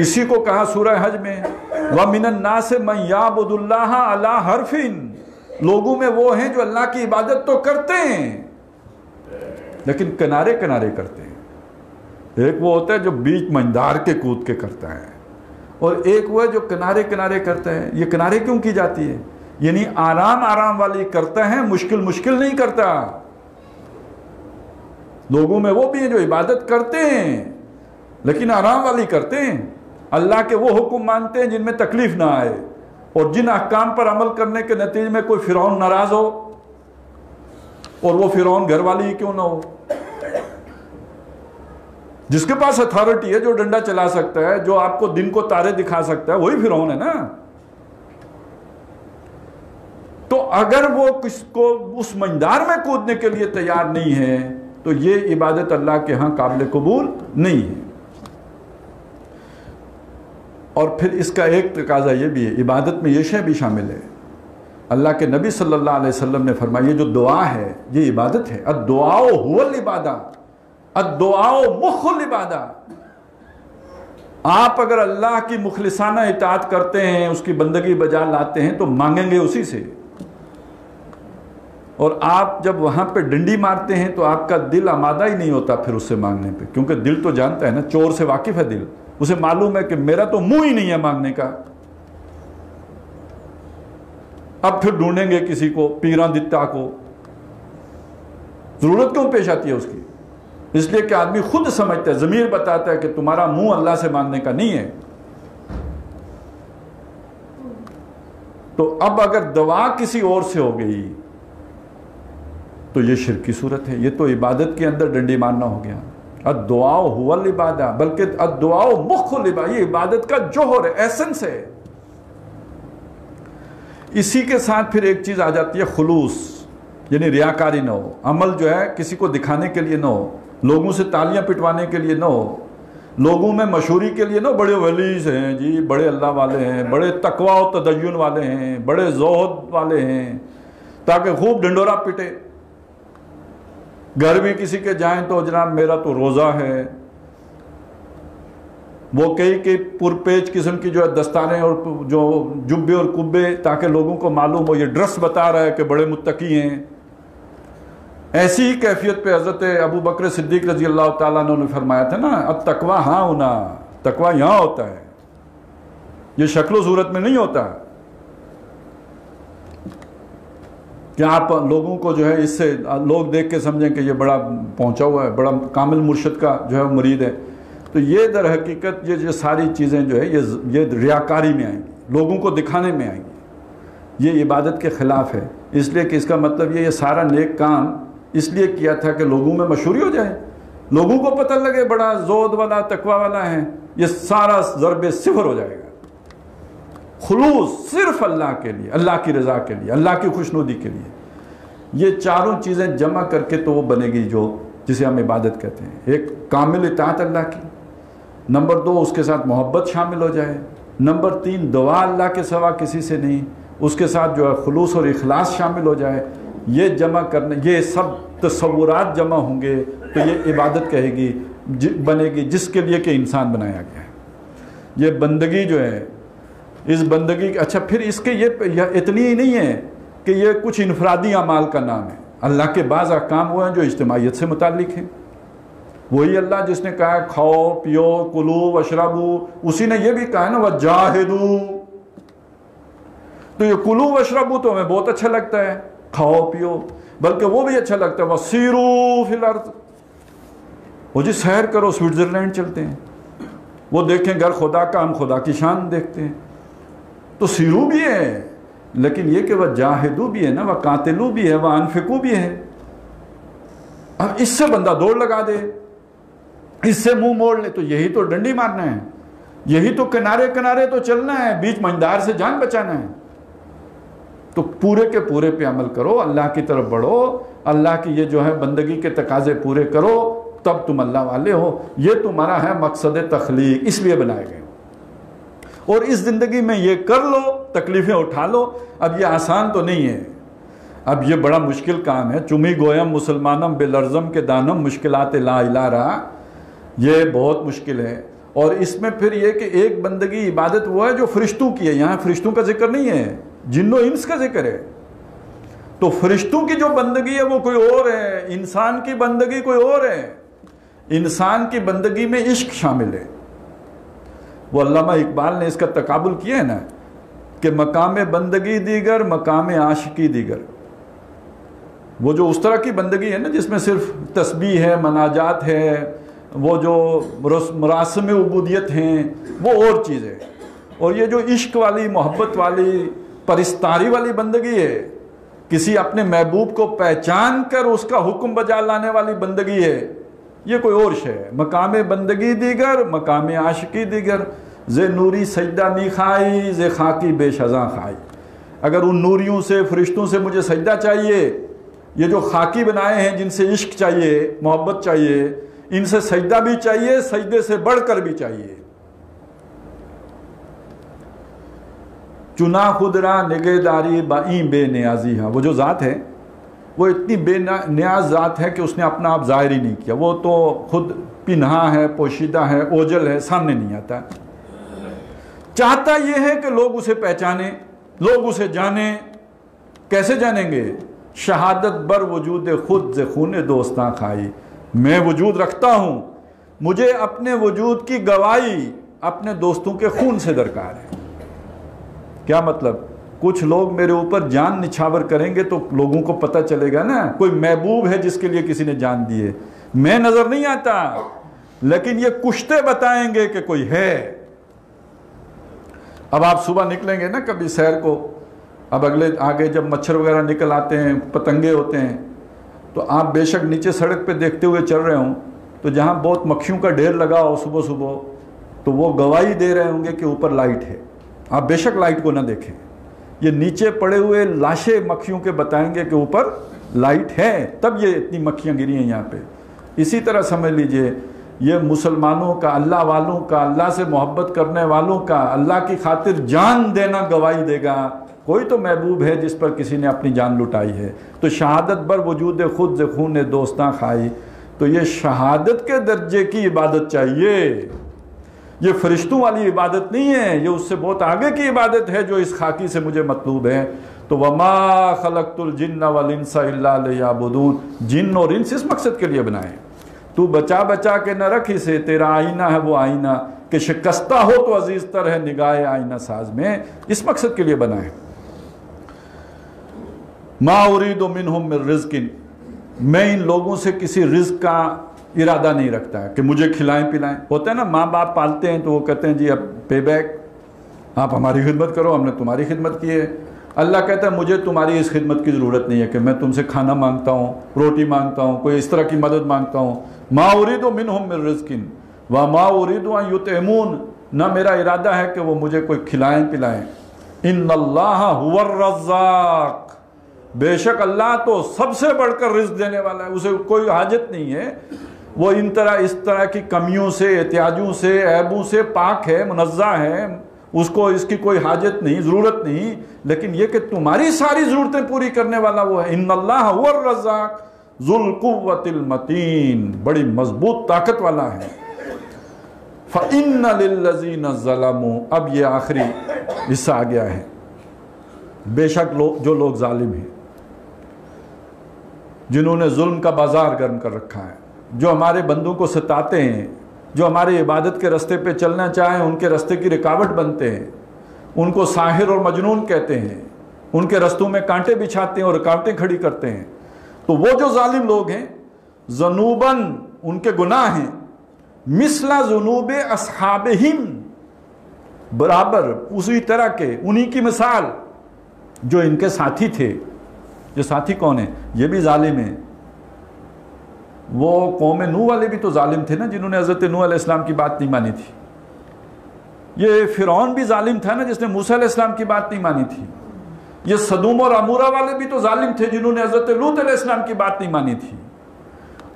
S1: اسی کو کہا سورہ حج میں وَمِنَ النَّاسِ مَن يَعْبُدُ اللَّهَ عَلَىٰ حَرْفٍ، لوگوں میں وہ ہیں جو اللہ کی عبادت تو کرتے ہیں لیکن کنارے کنارے کرتے ہیں. ایک وہ ہوتا ہے جو بیچ منجدار کے کود کے کرتا ہے، اور ایک وہ ہے جو کنارے کنارے کرتا ہے. یہ کنارے کیوں کی جاتی ہے؟ یعنی آرام آرام والی کرتا ہے، مشکل مشکل نہیں کرتا. لوگوں میں وہ بھی ہیں جو عبادت کرتے ہیں لیکن آرام والی کرتے ہیں، اللہ کے وہ حکم مانتے ہیں جن میں تکلیف نہ آئے، اور جن احکام پر عمل کرنے کے نتیجے میں کوئی فرعون ناراض ہو، اور وہ فرعون گھر والی ہی کیوں نہ ہو. جس کے پاس اتھارٹی ہے، جو ڈنڈا چلا سکتا ہے، جو آپ کو دن کو تارے دکھا سکتا ہے، وہی فرعون ہے نا. تو اگر وہ کس کو اس منجدار میں کودنے کے لیے تیار نہیں ہے تو یہ عبادت اللہ کے ہاں قابل قبول نہیں ہے. اور پھر اس کا ایک تقاضا یہ بھی ہے، عبادت میں یہ شے بھی شامل ہے. اللہ کے نبی صلی اللہ علیہ وسلم نے فرمایا یہ جو دعا ہے یہ عبادت ہے. الدعاء هو العبادہ، الدعاء مخ العبادہ. آپ اگر اللہ کی مخلصانہ اطاعت کرتے ہیں، اس کی بندگی بجا لاتے ہیں تو مانگیں گے اسی سے. اور آپ جب وہاں پہ ڈنڈی مارتے ہیں تو آپ کا دل آمادہ ہی نہیں ہوتا پھر اس سے مانگنے پہ، کیونکہ دل تو جانتا ہے نا، چور سے واقف ہے دل، اسے معلوم ہے کہ میرا تو منہ ہی نہیں ہے مانگنے کا. اب پھر ڈھونڈیں گے کسی کو، پیران دتا کو. ضرورت کیوں پیش آتی ہے اس کی؟ اس لیے کہ آدمی خود سمجھتا ہے، ضمیر بتاتا ہے کہ تمہارا منہ اللہ سے مانگنے کا نہیں ہے. تو اب اگر دعا کسی اور سے ہو گئی تو یہ شرک کی صورت ہے. یہ تو عبادت کے اندر ڈنڈی مارنا ہو گیا. الدعاء هو العبادہ، بلکہ الدعاء مخ العبادہ، یہ عبادت کا جوہر ہے، ایسنس ہے. اسی کے ساتھ پھر ایک چیز آ جاتی ہے خلوص، یعنی ریاکاری نہ ہو. عمل جو ہے کسی کو دکھانے کے لیے نہ ہو، لوگوں سے تالیاں پٹوانے کے لیے نہ ہو، لوگوں میں مشہوری کے لیے نہ ہو. بڑے ولیز ہیں جی، بڑے اللہ والے ہیں، بڑے تقوی و تدین والے ہیں، بڑے زہد والے ہیں، تاکہ خوب ڈنڈورا پٹے. گھر بھی کسی کے جائیں تو جناب میرا تو روزہ ہے، وہ کئی پرپیچ قسم کی جو ہے دستانے اور جو جبے اور کبے، تاکہ لوگوں کو معلوم ہو یہ ڈریس بتا رہا ہے کہ بڑے متقی ہیں. ایسی ہی کیفیت پہ حضرت ابو بکر صدیق رضی اللہ تعالیٰ عنہ نے فرمایا تھا نا، التقویٰ ہاں ہونا، تقویٰ یہاں ہوتا ہے، یہ شکل و صورت میں نہیں ہوتا کہ آپ لوگوں کو جو ہے اس سے لوگ دیکھ کے سمجھیں کہ یہ بڑا پہنچا ہوا ہے، بڑا کامل مرشد کا جو ہے مرید ہے. تو یہ در حقیقت یہ ساری چیزیں جو ہے یہ ریاکاری میں آئیں گی، لوگوں کو دکھانے میں آئیں گی. یہ عبادت کے خلاف ہے، اس لیے کہ اس کا مطلب یہ سارا نیک کام اس لیے کیا تھا کہ لوگوں میں مشہوری ہو جائے، لوگوں کو پتہ لگے بڑا زہد والا تقوی والا ہے. یہ سارا ضرب صفر ہو جائے گا. خلوص صرف اللہ کے لیے، اللہ کی رضا کے لیے، اللہ کی خوشنودی کے لیے. یہ چاروں چیزیں جمع کر کے تو وہ بنے گی جو جسے ہم عبادت کہتے ہیں. ایک کامل اطاعت اللہ کی، نمبر 2 اس کے ساتھ محبت شامل ہو جائے، نمبر 3 دعا اللہ کے سوا کسی سے نہیں، اس کے ساتھ جو ہے خلوص اور اخلاص شامل ہو جائے. یہ جمع کرنے، یہ سب تصورات جمع ہوں گے تو یہ عبادت کہے گی بنے گی جس کے لیے کہ انسان بنایا گیا ہے. یہ بندگی جو ہے، اس بندگی اچھا پھر اس کے یہ اتنی ہی نہیں ہے کہ یہ کچھ انفرادی اعمال کا نام ہے. اللہ کے بعض احکام وہ ہیں جو اجتماعیت سے متعلق ہیں. وہی اللہ جس نے کہا ہے کھاؤ پیو کلو وشربو، اسی نے یہ بھی کہا ہے نا وجاہدو. تو یہ کلو وشربو تو ہمیں بہت اچھا لگتا ہے، کھاؤ پیو، بلکہ وہ بھی اچھا لگتا ہے وسیرو فی الارض. وہ جی سیر کرو، سوئٹزرلینڈ چلتے ہیں، وہ دیکھیں گھر خدا کا، ہم خدا کی شان دیکھتے ہیں. تو سیرو بھی ہے، لیکن یہ کہ وہ جاہدو بھی ہے نا، وہ قاتلو بھی ہے، وہ انفقو بھی ہے. اب اس سے بندہ دوڑ لگا دے، اس سے منہ موڑ لے، تو یہی تو ڈنڈی مارنا ہے، یہی تو کنارے کنارے تو چلنا ہے، بیچ منجدار سے جان بچانا ہے. تو پورے کے پورے پہ عمل کرو، اللہ کی طرف بڑھو، اللہ کی یہ جو ہے بندگی کے تقاضے پورے کرو، تب تم اللہ والے ہو. یہ تمہارا ہے مقصد تخلیق، اس لیے بنائے گئے. اور اس زندگی میں یہ کر لو، تکلیفیں اٹھا لو. اب یہ آسان تو نہیں ہے، اب یہ بڑا مشکل کام ہے. چمی گویم مسلمانم بے لرزم کے دانم مشکلات لا الہ رہا، یہ بہت مشکل ہے. اور اس میں پھر یہ کہ ایک بندگی عبادت وہ ہے جو فرشتوں کی ہے. یہاں فرشتوں کا ذکر نہیں ہے، جن و انس کا ذکر ہے. تو فرشتوں کی جو بندگی ہے وہ کوئی اور ہے، انسان کی بندگی کوئی اور ہے. انسان کی بندگی میں عشق شامل ہے. وہ علامہ اقبال نے اس کا تقابل کیا ہے نا کہ مقام بندگی دیگر مقام عاشقی دیگر. وہ جو اس طرح کی بندگی ہے نا جس میں صرف تسبیح ہے، مناجات ہے، وہ جو مراسم عبودیت ہیں، وہ اور چیز ہے. اور یہ جو عشق والی، محبت والی، پرستاری والی بندگی ہے، کسی اپنے محبوب کو پہچان کر اس کا حکم بجا لانے والی بندگی ہے، یہ کوئی اور شے ہے. مقام بندگی دیگر مقام عاشقی دیگر. زے نوری سجدہ نہیں کھائی، زے خاکی بے شزاں کھائی. اگر ان نوریوں سے، فرشتوں سے مجھے سجدہ چاہیے، یہ جو خاکی بنائے ہیں جن سے عشق چاہیے، محبت چاہیے، ان سے سجدہ بھی چاہیے، سجدے سے بڑھ کر بھی چاہیے. چنا خود را نگہداری با این بے نیازی ہاں. وہ جو ذات ہے وہ اتنی بے نیاز ذات ہے کہ اس نے اپنا آپ ظاہر ہی نہیں کیا. وہ تو خود پنہا ہے، پوشیدہ ہے، اوجل ہے، سامنے نہیں آتا. چاہتا یہ ہے کہ لوگ اسے پہچانیں، لوگ اسے جانیں. کیسے جانیں گے؟ شہادت بر وجود خود ز خون دوستاں کھائی. میں وجود رکھتا ہوں، مجھے اپنے وجود کی گواہی اپنے دوستوں کے خون سے درکار ہے. کیا مطلب؟ کچھ لوگ میرے اوپر جان نچھاور کریں گے تو لوگوں کو پتہ چلے گا نا کوئی محبوب ہے جس کے لیے کسی نے جان دی ہے. میں نظر نہیں آتا، لیکن یہ کشتے بتائیں گے کہ کوئی ہے. اب آپ صبح نکلیں گے نا کبھی سیر کو، اب آگے جب مچھر وغیرہ نکل آتے ہیں، پتنگے ہوتے ہیں، تو آپ بے شک نیچے سڑک پہ دیکھتے ہوئے چل رہے ہوں تو جہاں بہت مکھیوں کا ڈھیر لگا ہو صبح صبح، تو وہ گواہی دے رہے ہوں گے کہ اوپر لائٹ ہے. آپ بے شک لائٹ کو نہ دیکھیں، یہ نیچے پڑے ہوئے لاشیں مکھیوں کے بتائیں گے کہ اوپر لائٹ ہے، تب یہ اتنی مکھیاں گری ہیں یہاں پہ. اسی طرح سمجھ لیجئے یہ مسلمانوں کا، اللہ والوں کا، اللہ سے محبت کرنے والوں کا، اللہ کی خاطر جان دینا گواہی دے گا. کوئی تو محبوب ہے جس پر کسی نے اپنی جان لٹائی ہے. تو شہادت بر وجود خود ز خون دوستاں کھائی. تو یہ شہادت کے درجے کی عبادت چاہیے، یہ فرشتوں والی عبادت نہیں ہے، یہ اس سے بہت آگے کی عبادت ہے جو اس خاکی سے مجھے مطلوب ہے. تو وَمَا خَلَقْتُ الْجِنَّ وَالْإِنسَ إِلَّا لِيَعْبُدُونَ. جن اور انس اس مقصد کے لیے بنائے. تو بچا بچا کے نہ رکھ اسے، تیرا آئینہ ہے وہ آئینہ کہ شکستہ ہو تو عزیز تر ہے نگاہ آئینہ ساز میں. اس مقصد کے لیے بنائے. مَا أُرِيدُ مِنْهُمْ مِنْ رِزْقٍ. میں ان لوگوں سے کسی رزق کا ارادہ نہیں رکھتا ہے کہ مجھے کھلائیں پلائیں. ہوتا ہے نا ماں باپ پالتے ہیں تو وہ کہتے ہیں جی اب پے بیک، آپ ہماری خدمت کرو، ہم نے تمہاری خدمت کی ہے. اللہ کہتا ہے مجھے تمہاری اس خدمت کی ضرورت نہیں ہے کہ میں تم سے کھانا مانگتا ہوں، روٹی مانگتا ہوں، کوئی اس طرح کی مدد مانگتا ہوں. ما اريد منهم من رزق وما اريد ان يطعمون. نہ میرا ارادہ ہے کہ وہ مجھے کوئی کھلائیں پلائیں. ان اللہ هو الرزاق. بے شک اللہ تو سب سے بڑھ کر رزق دینے والا ہے، اسے کوئی حاجت نہیں ہے، وہ اس طرح کی کمیوں سے، احتیاجوں سے، عیبوں سے پاک ہے، منزہ ہے، اس کو اس کی کوئی حاجت نہیں، ضرورت نہیں، لیکن یہ کہ تمہاری ساری ضرورتیں پوری کرنے والا وہ ہے۔ ان اللہ هو الرزاق ذو القوۃ المتین، بڑی مضبوط طاقت والا ہے۔ فَإِنَّ لِلَّذِينَ ظَلَمُوا، اب یہ آخری حصہ آ گیا ہے، بے شک جو لوگ ظالم ہیں، جنہوں نے ظلم کا بازار گرم کر رکھا ہے، جو ہمارے بندوں کو ستاتے ہیں، جو ہماری عبادت کے رستے پہ چلنا چاہیں ان کے رستے کی رکاوٹ بنتے ہیں، ان کو ساحر اور مجنون کہتے ہیں، ان کے رستوں میں کانٹے بچھاتے ہیں اور رکاوٹیں کھڑی کرتے ہیں، تو وہ جو ظالم لوگ ہیں، ذنوباً ان کے گناہ ہیں، مثل ذنوب اصحابہم، برابر اسی طرح کے، انہی کی مثال جو ان کے ساتھی تھے۔ یہ ساتھی کون ہیں؟ یہ بھی ظالم ہیں۔ وہ قوم نوح والے بھی تو ظالم تھے نا، جنہوں نے حضرت نوح علیہ السلام کی بات نہیں مانی تھی۔ یہ فرعون بھی ظالم تھا نا، جس نے موسیٰ علیہ السلام کی بات نہیں مانی تھی۔ یہ سدوم اور عمورہ والے بھی تو ظالم تھے، جنہوں نے حضرت لوط علیہ السلام کی بات نہیں مانی تھی۔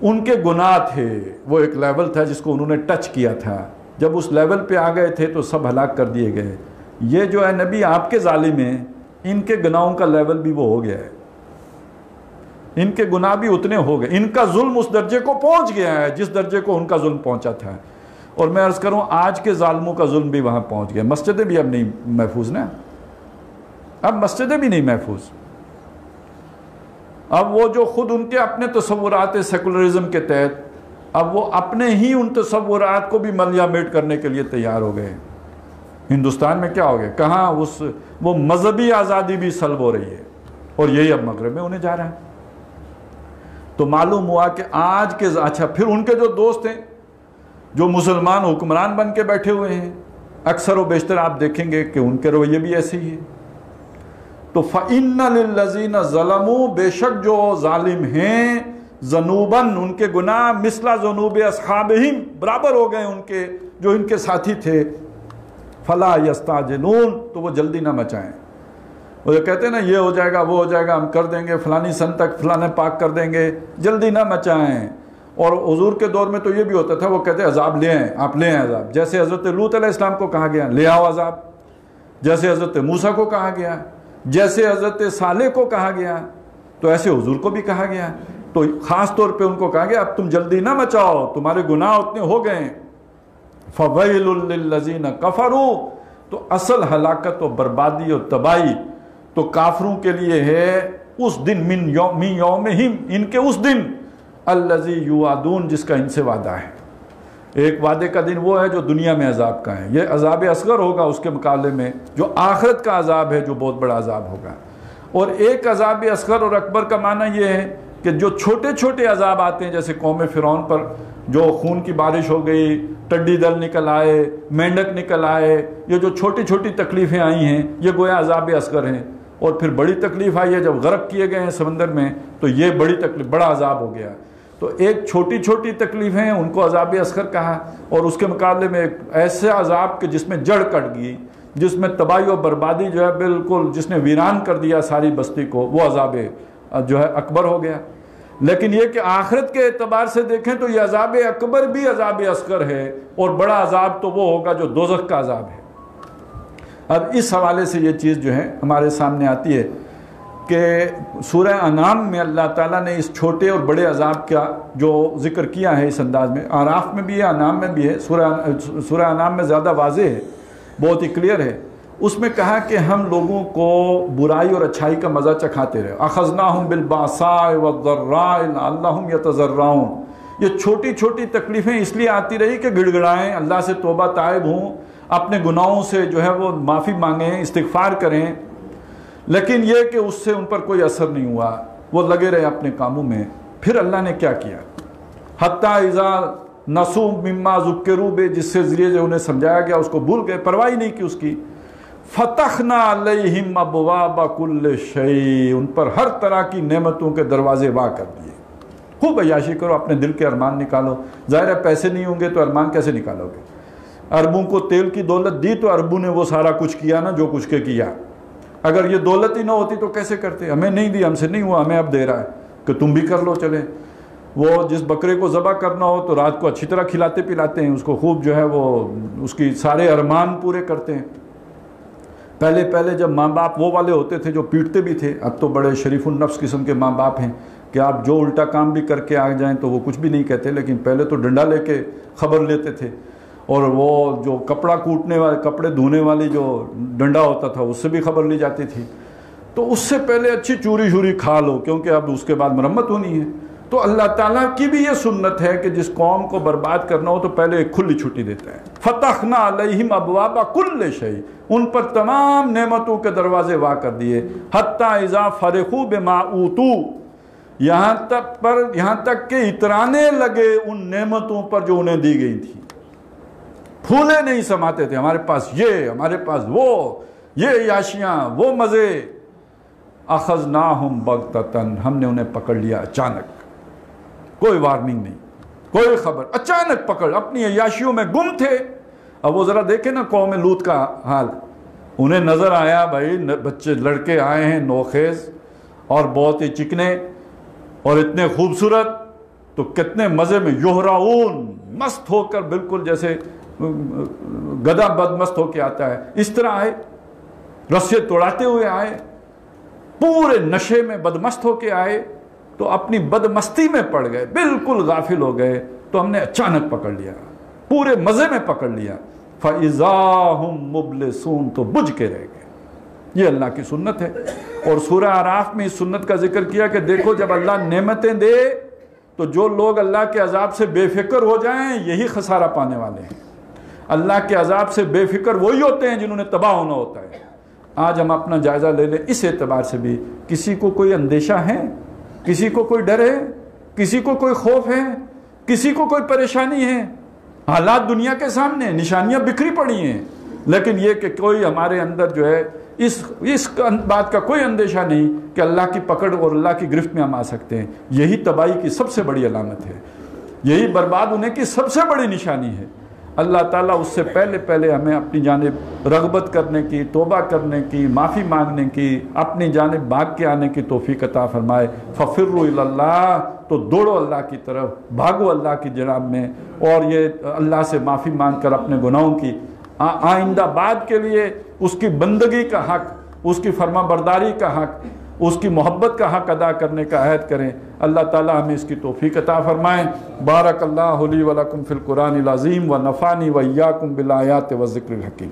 S1: ان کے گناہ تھے، وہ ایک لیول تھا جس کو انہوں نے ٹچ کیا تھا، جب اس لیول پہ آ گئے تھے تو سب ہلاک کر دیے گئے۔ یہ جو ہے نبی آپ کے ظالم ہیں، ان کے گناہوں کا لیول بھی وہ ہو گیا ہے، ان کے گناہ بھی اتنے ہو گئے، ان کا ظلم اس درجے کو پہنچ گیا ہے جس درجے کو ان کا ظلم پہنچا تھا۔ اور میں عرض کروں آج کے ظالموں کا ظلم بھی وہاں پہنچ گیا۔ مسجدیں بھی اب نہیں محفوظ نا، اب مسجدیں بھی نہیں محفوظ۔ اب وہ جو خود ان کے اپنے تصورات سیکولرزم کے تحت، اب وہ اپنے ہی ان تصورات کو بھی ملیا میٹ کرنے کے لیے تیار ہو گئے۔ ہندوستان میں کیا ہو گیا، کہاں وہ مذہبی آزادی بھی سلب ہو رہی ہے، اور یہی اب مغرب میں انہیں جا رہا ہے۔ تو معلوم ہوا کہ آج کے اچھا پھر ان کے جو دوست ہیں جو مسلمان حکمران بن کے بیٹھے ہوئے ہیں، اکثر و بیشتر آپ دیکھیں گے کہ ان کے رویے بھی ایسے ہی ہیں۔ تو فَإِنَّ لِلَّذِينَ ظَلَمُوا، بے شک جو ظالم ہیں، ذنوباً ان کے گناہ، مثل ذنوب اصحابہم، برابر ہو گئے ان کے جو ان کے ساتھی تھے، فَلَا يَسْتَعْجِلُونَ، تو وہ جلدی نہ مچائیں۔ وہ جو کہتے ہیں نا یہ ہو جائے گا وہ ہو جائے گا، ہم کر دیں گے، فلانی سن تک فلانے پاک کر دیں گے، جلدی نہ مچائیں۔ اور حضور کے دور میں تو یہ بھی ہوتا تھا، وہ کہتے ہیں عذاب لے آئیں، آپ لے آئیں عذاب، جیسے حضرت لوط علیہ السلام کو کہا گیا لے آؤ عذاب، جیسے حضرت موسیٰ کو کہا گیا، جیسے حضرت صالح کو کہا گیا، تو ایسے حضور کو بھی کہا گیا۔ تو خاص طور پہ ان کو کہا گیا اب تم جلدی نہ مچاؤ، تمہارے گناہ اتنے ہو گئے۔ فَوَيْلٌ لِّلَّذِينَ كَفَرُوا، تو اصل ہلاکت و بربادی و تباہی تو کافروں کے لیے ہے اس دن، من یومہم، ان کے اس دن، الذی یوعدون، جس کا ان سے وعدہ ہے۔ ایک وعدے کا دن وہ ہے جو دنیا میں عذاب کا ہے، یہ عذاب اصغر ہوگا اس کے مقابلے میں جو آخرت کا عذاب ہے، جو بہت بڑا عذاب ہوگا۔ اور ایک عذاب اصغر اور اکبر کا معنی یہ ہے کہ جو چھوٹے چھوٹے عذاب آتے ہیں، جیسے قوم فرعون پر جو خون کی بارش ہو گئی، ٹڈی دل نکل آئے، مینڈک نکل آئے، یہ جو چھوٹی چھوٹی تکلیفیں آئی ہیں یہ گویا عذاب اصغر ہیں۔ اور پھر بڑی تکلیف آئی ہے جب غرق کیے گئے ہیں سمندر میں، تو یہ بڑی تکلیف، بڑا عذاب ہو گیا۔ تو ایک چھوٹی چھوٹی تکلیفیں ہیں ان کو عذاب اصغر کہا، اور اس کے مقابلے میں ایک ایسے عذاب کہ جس میں جڑ کٹ گئی، جس میں تباہی و بربادی جو ہے بالکل، جس نے ویران کر دیا ساری بستی کو، وہ عذاب جو ہے اکبر ہو گیا۔ لیکن یہ کہ آخرت کے اعتبار سے دیکھیں تو یہ عذاب اکبر بھی عذاب اصغر ہے، اور بڑا عذاب تو وہ ہوگا جو دوزخ کا عذاب ہے۔ اب اس حوالے سے یہ چیز جو ہے ہمارے سامنے آتی ہے کہ سورہ انعام میں اللہ تعالیٰ نے اس چھوٹے اور بڑے عذاب کا جو ذکر کیا ہے اس انداز میں، اعراف میں بھی ہے، انعام میں بھی ہے، سورہ انعام میں زیادہ واضح ہے، بہت ہی کلیئر ہے۔ اس میں کہا کہ ہم لوگوں کو برائی اور اچھائی کا مزہ چکھاتے رہے، اخذناہم بالباساء والضراء لعلہم یتضرعون۔ یہ چھوٹی چھوٹی تکلیفیں اس لیے آتی رہی کہ گڑ گڑائیں، اللہ سے توبہ طائب ہوں، اپنے گناہوں سے جو ہے وہ معافی مانگیں، استغفار کریں، لیکن یہ کہ اس سے ان پر کوئی اثر نہیں ہوا، وہ لگے رہے اپنے کاموں میں۔ پھر اللہ نے کیا کیا، حتیٰ اذا نسوا مما ذکروا بہ، جس سے ذریعے جو انہیں سمجھایا گیا اس کو بھول گئے، پرواہ نہیں کی اس کی۔ فتحنا علیہم ابواب کل شیء، ان پر ہر طرح کی نعمتوں کے دروازے وا کر دیے۔ خوب عیاشی کرو، اپنے دل کے ارمان نکالو، ظاہر ہے پیسے نہیں ہوں گے تو ارمان کیسے نکالو گے؟ عربوں کو تیل کی دولت دی تو عربوں نے وہ سارا کچھ کیا نا جو کچھ کے کیا۔ اگر یہ دولت ہی نہ ہوتی تو کیسے کرتے؟ ہمیں نہیں دی، ہم سے نہیں ہوا، ہمیں اب دے رہا ہے کہ تم بھی کر لو چلے۔ وہ جس بکرے کو ذبح کرنا ہو تو رات کو اچھی طرح کھلاتے پلاتے ہیں اس کو، خوب جو ہے وہ اس کی سارے ارمان پورے کرتے ہیں۔ پہلے جب ماں باپ وہ والے ہوتے تھے جو پیٹتے بھی تھے، اب تو بڑے شریف النفس قسم کے ماں باپ ہیں کہ آپ جو الٹا کام بھی کر کے آ جائیں تو وہ کچھ بھی نہیں کہتے، لیکن پہلے تو ڈنڈا لے کے خبر لیتے تھے، اور وہ جو کپڑا کوٹنے والے، کپڑے دھونے والی جو ڈنڈا ہوتا تھا اس سے بھی خبر لی جاتی تھی۔ تو اس سے پہلے اچھی چوری شوری کھا لو، کیونکہ اب اس کے بعد مرمت ہونی ہے۔ تو اللہ تعالیٰ کی بھی یہ سنت ہے کہ جس قوم کو برباد کرنا ہو تو پہلے ایک کھلی چھٹی دیتا ہے۔ فتحنا علیہم ابواب کل شیء، ان پر تمام نعمتوں کے دروازے وا کر دیے۔ حتی اذا فرحوا بما اوتوا، یہاں تک کہ اترانے لگے ان نعمتوں پر جو انہیں دی گئی تھی، پھولے نہیں سماتے تھے، ہمارے پاس یہ، ہمارے پاس وہ، یہ عیاشیاں، وہ مزے۔ اخذناہم بغتۃ، ہم نے انہیں پکڑ لیا اچانک، کوئی وارننگ نہیں، کوئی خبر، اچانک پکڑ، اپنی عیاشیوں میں گم تھے۔ اب وہ ذرا دیکھیں نا قوم لوط کا حال، انہیں نظر آیا بھائی بچے لڑکے آئے ہیں نوخیز اور بہت ہی چکنے اور اتنے خوبصورت، تو کتنے مزے میں یہراؤن، مست ہو کر، بالکل جیسے گدھا بدمست ہو کے آتا ہے اس طرح آئے، رسے توڑاتے ہوئے آئے، پورے نشے میں بدمست ہو کے آئے، تو اپنی بدمستی میں پڑ گئے، بالکل غافل ہو گئے، تو ہم نے اچانک پکڑ لیا، پورے مزے میں پکڑ لیا۔ فَإِذَا هُمْ مُبْلِسُونَ، تو بجھ کے رہ گئے۔ یہ اللہ کی سنت ہے، اور سورہ اعراف میں اس سنت کا ذکر کیا کہ دیکھو جب اللہ نعمتیں دے تو جو لوگ اللہ کے عذاب سے بے فکر ہو جائیں یہی خسارہ پانے والے ہیں۔ اللہ کے عذاب سے بے فکر وہی ہوتے ہیں جنہوں نے تباہ ہونا ہوتا ہے۔ آج ہم اپنا جائزہ لے لیں، اس اعتبار سے بھی کسی کو کوئی اندیشہ ہے، کسی کو کوئی ڈر ہے، کسی کو کوئی خوف ہے، کسی کو کوئی پریشانی ہے؟ حالات دنیا کے سامنے، نشانیاں بکھری پڑی ہیں، لیکن یہ کہ کوئی ہمارے اندر جو ہے اس بات کا کوئی اندیشہ نہیں کہ اللہ کی پکڑ اور اللہ کی گرفت میں ہم آ سکتے ہیں۔ یہی تباہی کی سب سے بڑی علامت ہے، یہی برباد ہونے کی سب سے بڑی نشانی ہے۔ اللہ تعالیٰ اس سے پہلے ہمیں اپنی جانب رغبت کرنے کی، توبہ کرنے کی، معافی مانگنے کی، اپنی جانب بھاگ کے آنے کی توفیق عطا فرمائے۔ ففروا الی اللہ، تو دوڑو اللہ کی طرف، بھاگو اللہ کی جناب میں، اور یہ اللہ سے معافی مانگ کر اپنے گناہوں کی آئندہ بعد کے لیے اس کی بندگی کا حق، اس کی فرما برداری کا حق، اس کی محبت کا حق ادا کرنے کا عہد کریں۔ اللہ تعالیٰ ہمیں اس کی توفیق عطا فرمائیں۔ بارک اللہ لی و لکم فی القرآن العظیم و نفعنی و ایاکم بالآیات و ذکر الحکیم۔